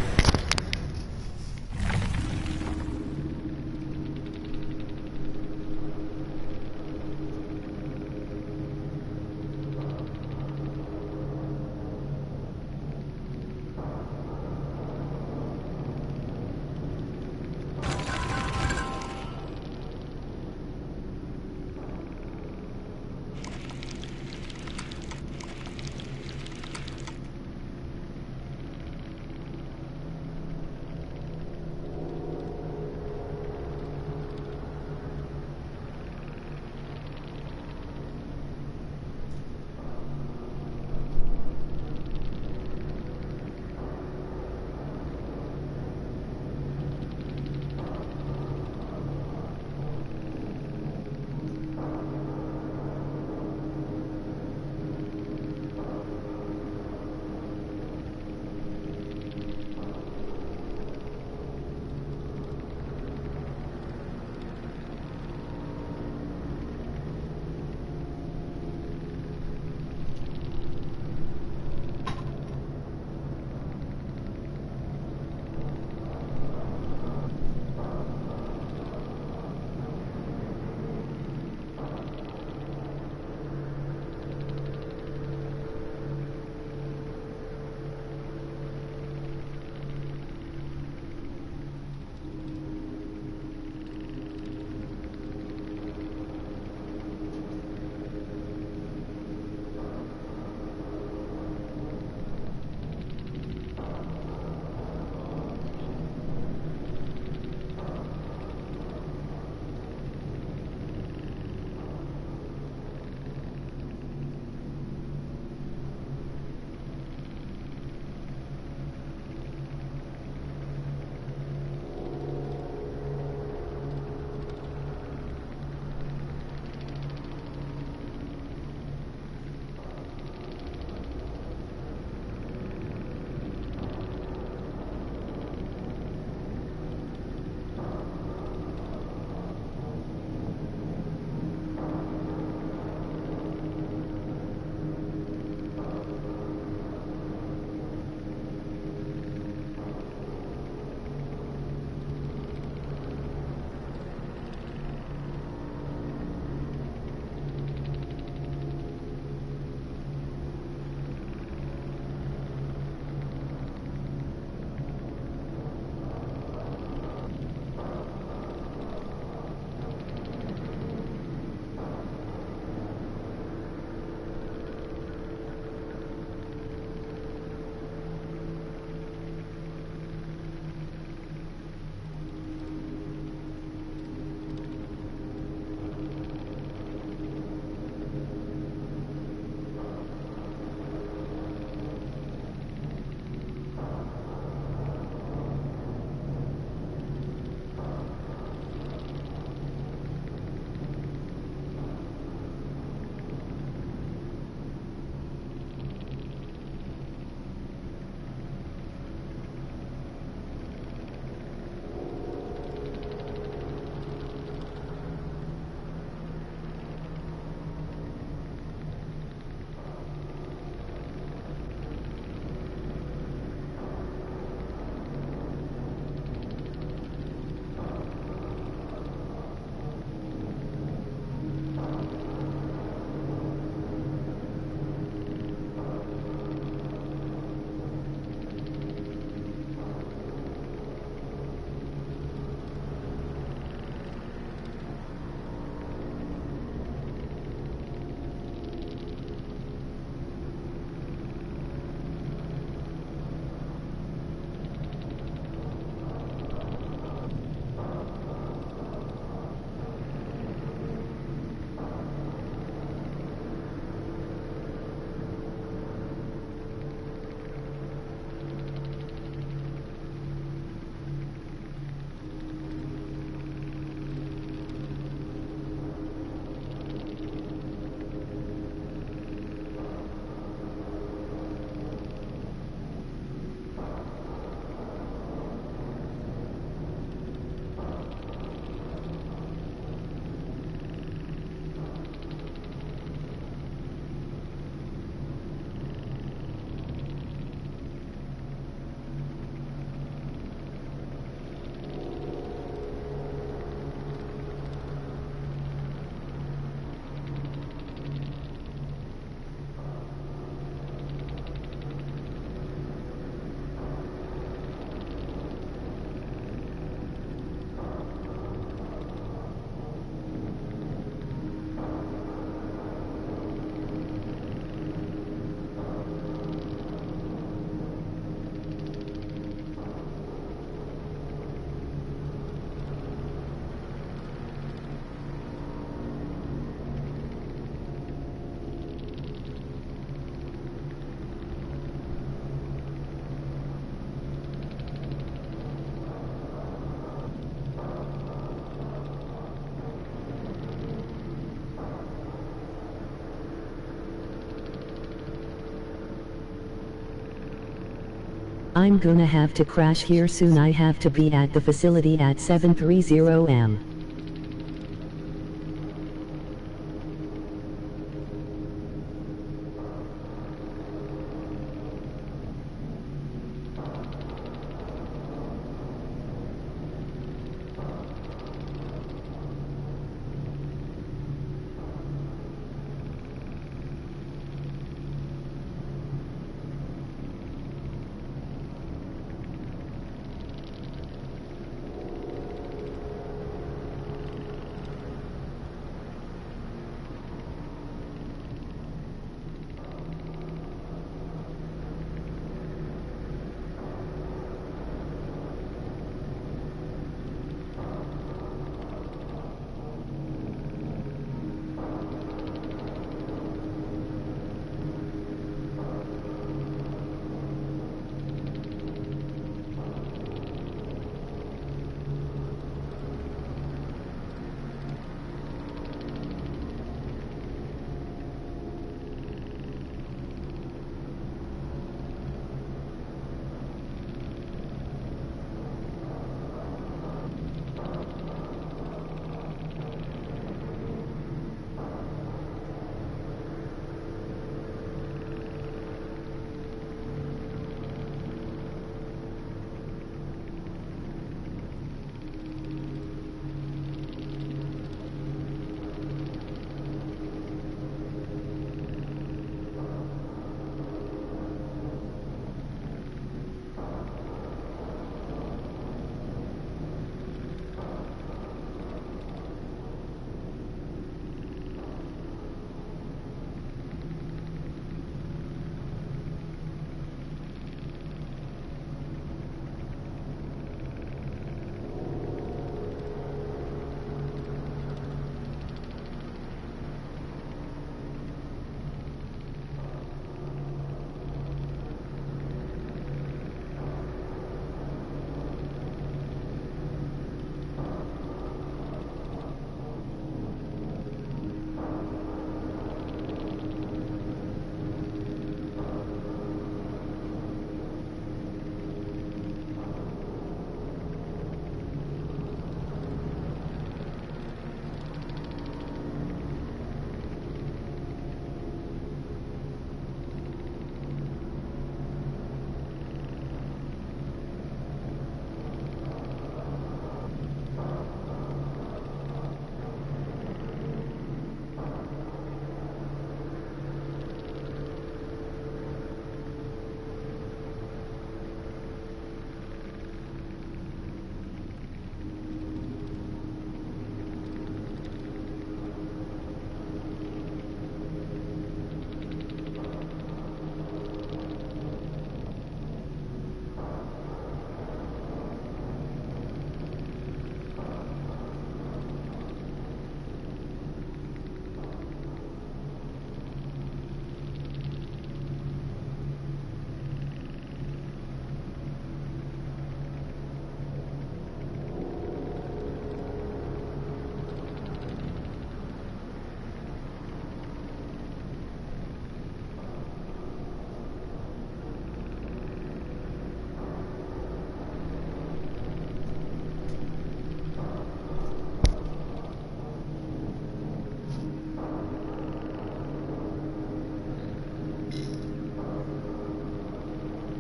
I'm gonna have to crash here soon. I have to be at the facility at 7:30 am.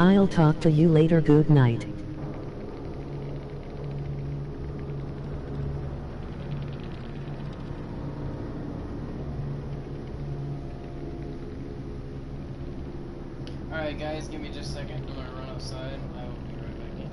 I'll talk to you later. Good night. Alright guys, give me just a second. I'm gonna run outside. I will be right back in.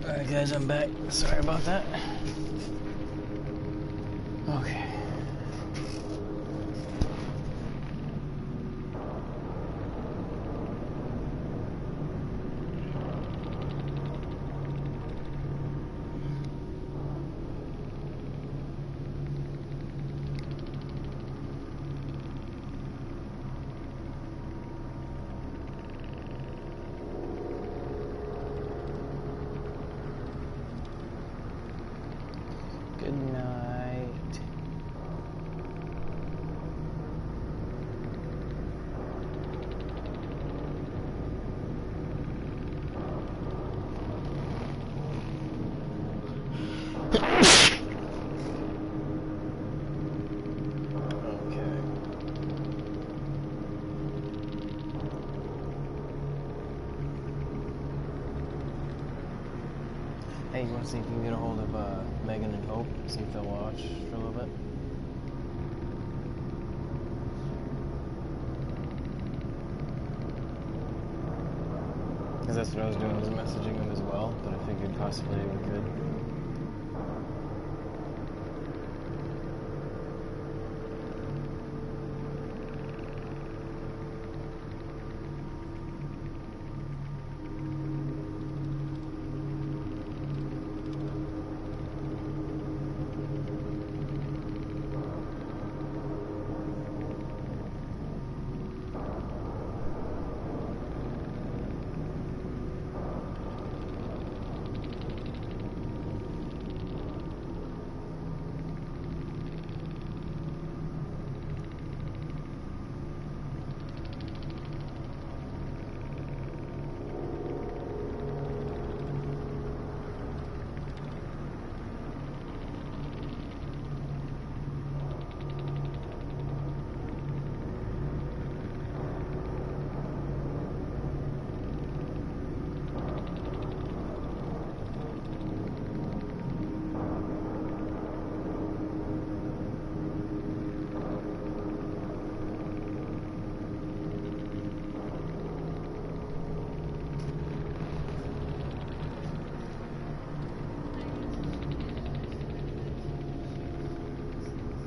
Alright guys, I'm back. Sorry about that. Okay. Good night. Okay. Hey, you want to see if you can get a hold of Megan and Hope? See if they'll watch for a little bit? Because that's what I was doing, was messaging them as well, but I figured possibly we could.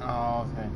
Oh, okay.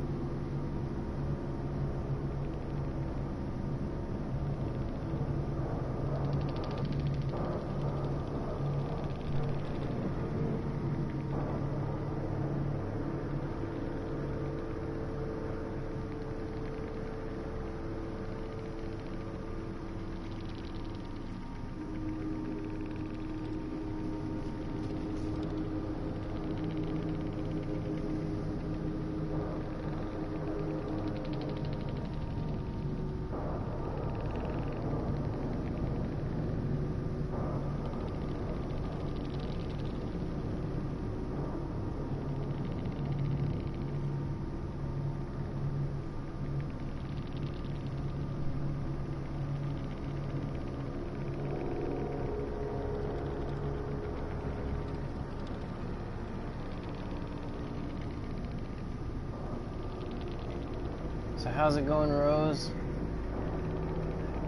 So how's it going, Rose?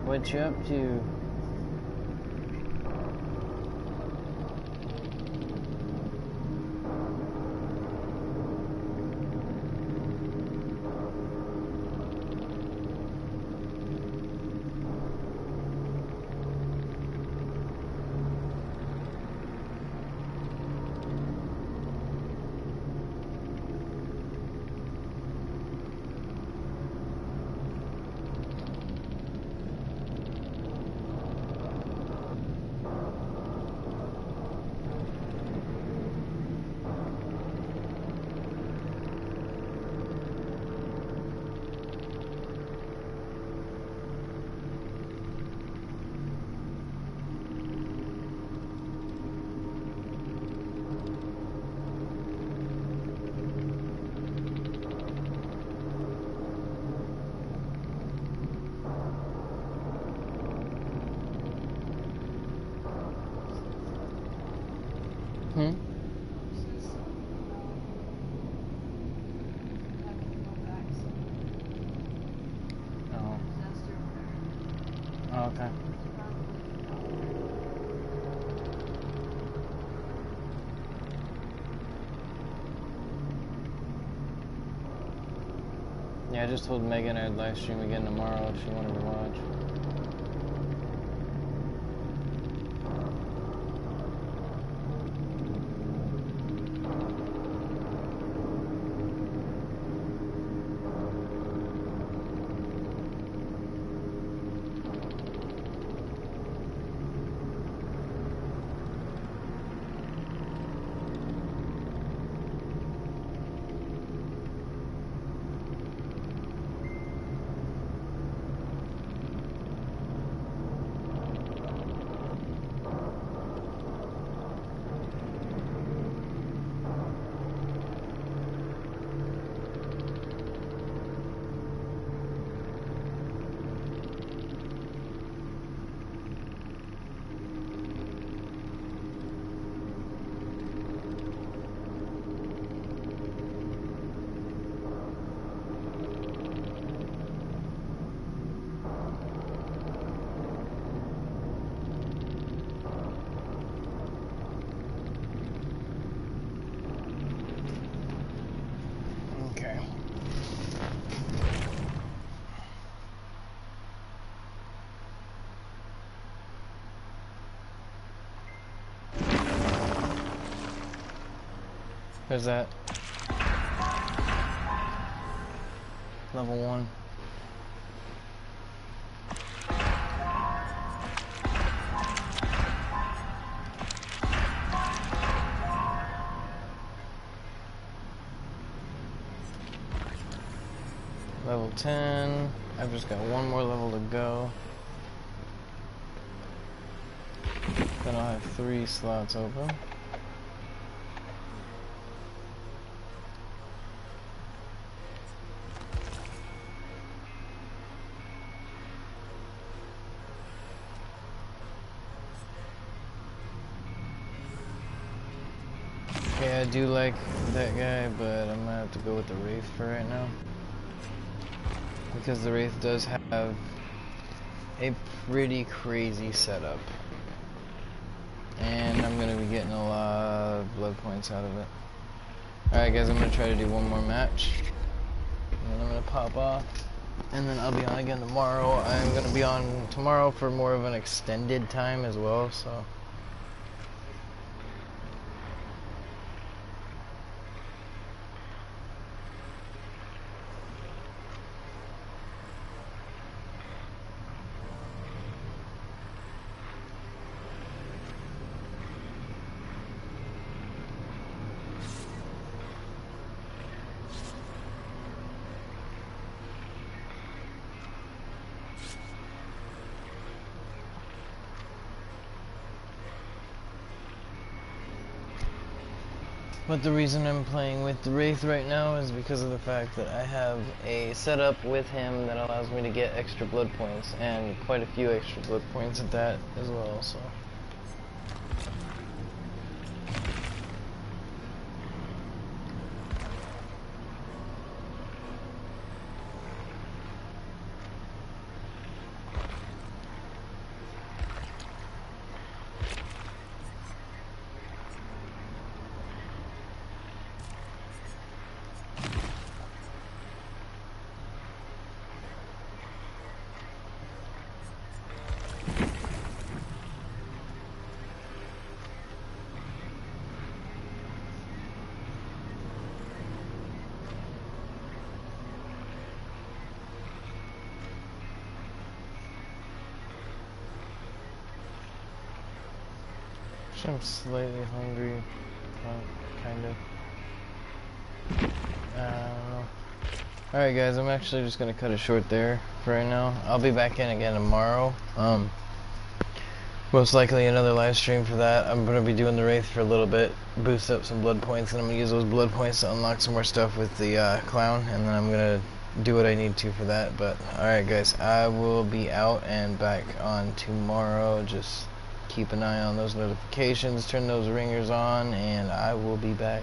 What you up to? Hmm? Oh. Oh, okay. I just told Megan I'd live stream again tomorrow if she wanted to watch. Okay. Where's that? Level 1. Level 10. I've just got one more level to go. Then I'll have 3 slots open. Yeah, I do like that guy, but I'm gonna have to go with the Wraith for right now. Because the Wraith does have a pretty crazy setup. And I'm gonna be getting a lot of blood points out of it. Alright guys, I'm gonna try to do one more match. And then I'm gonna pop off. And then I'll be on again tomorrow. I'm gonna be on tomorrow for more of an extended time as well, so. But the reason I'm playing with the Wraith right now is because of the fact that I have a setup with him that allows me to get extra blood points, and quite a few extra blood points at that as well, so. I'm slightly hungry, kind of. I don't know. Alright guys, I'm actually just gonna cut it short there for right now. I'll be back in again tomorrow. Most likely another live stream for that. I'm gonna be doing the Wraith for a little bit, boost up some blood points, and I'm gonna use those blood points to unlock some more stuff with the clown, and then I'm gonna do what I need to for that. But alright guys, I will be out and back on tomorrow. Just keep an eye on those notifications, turn those ringers on, and I will be back.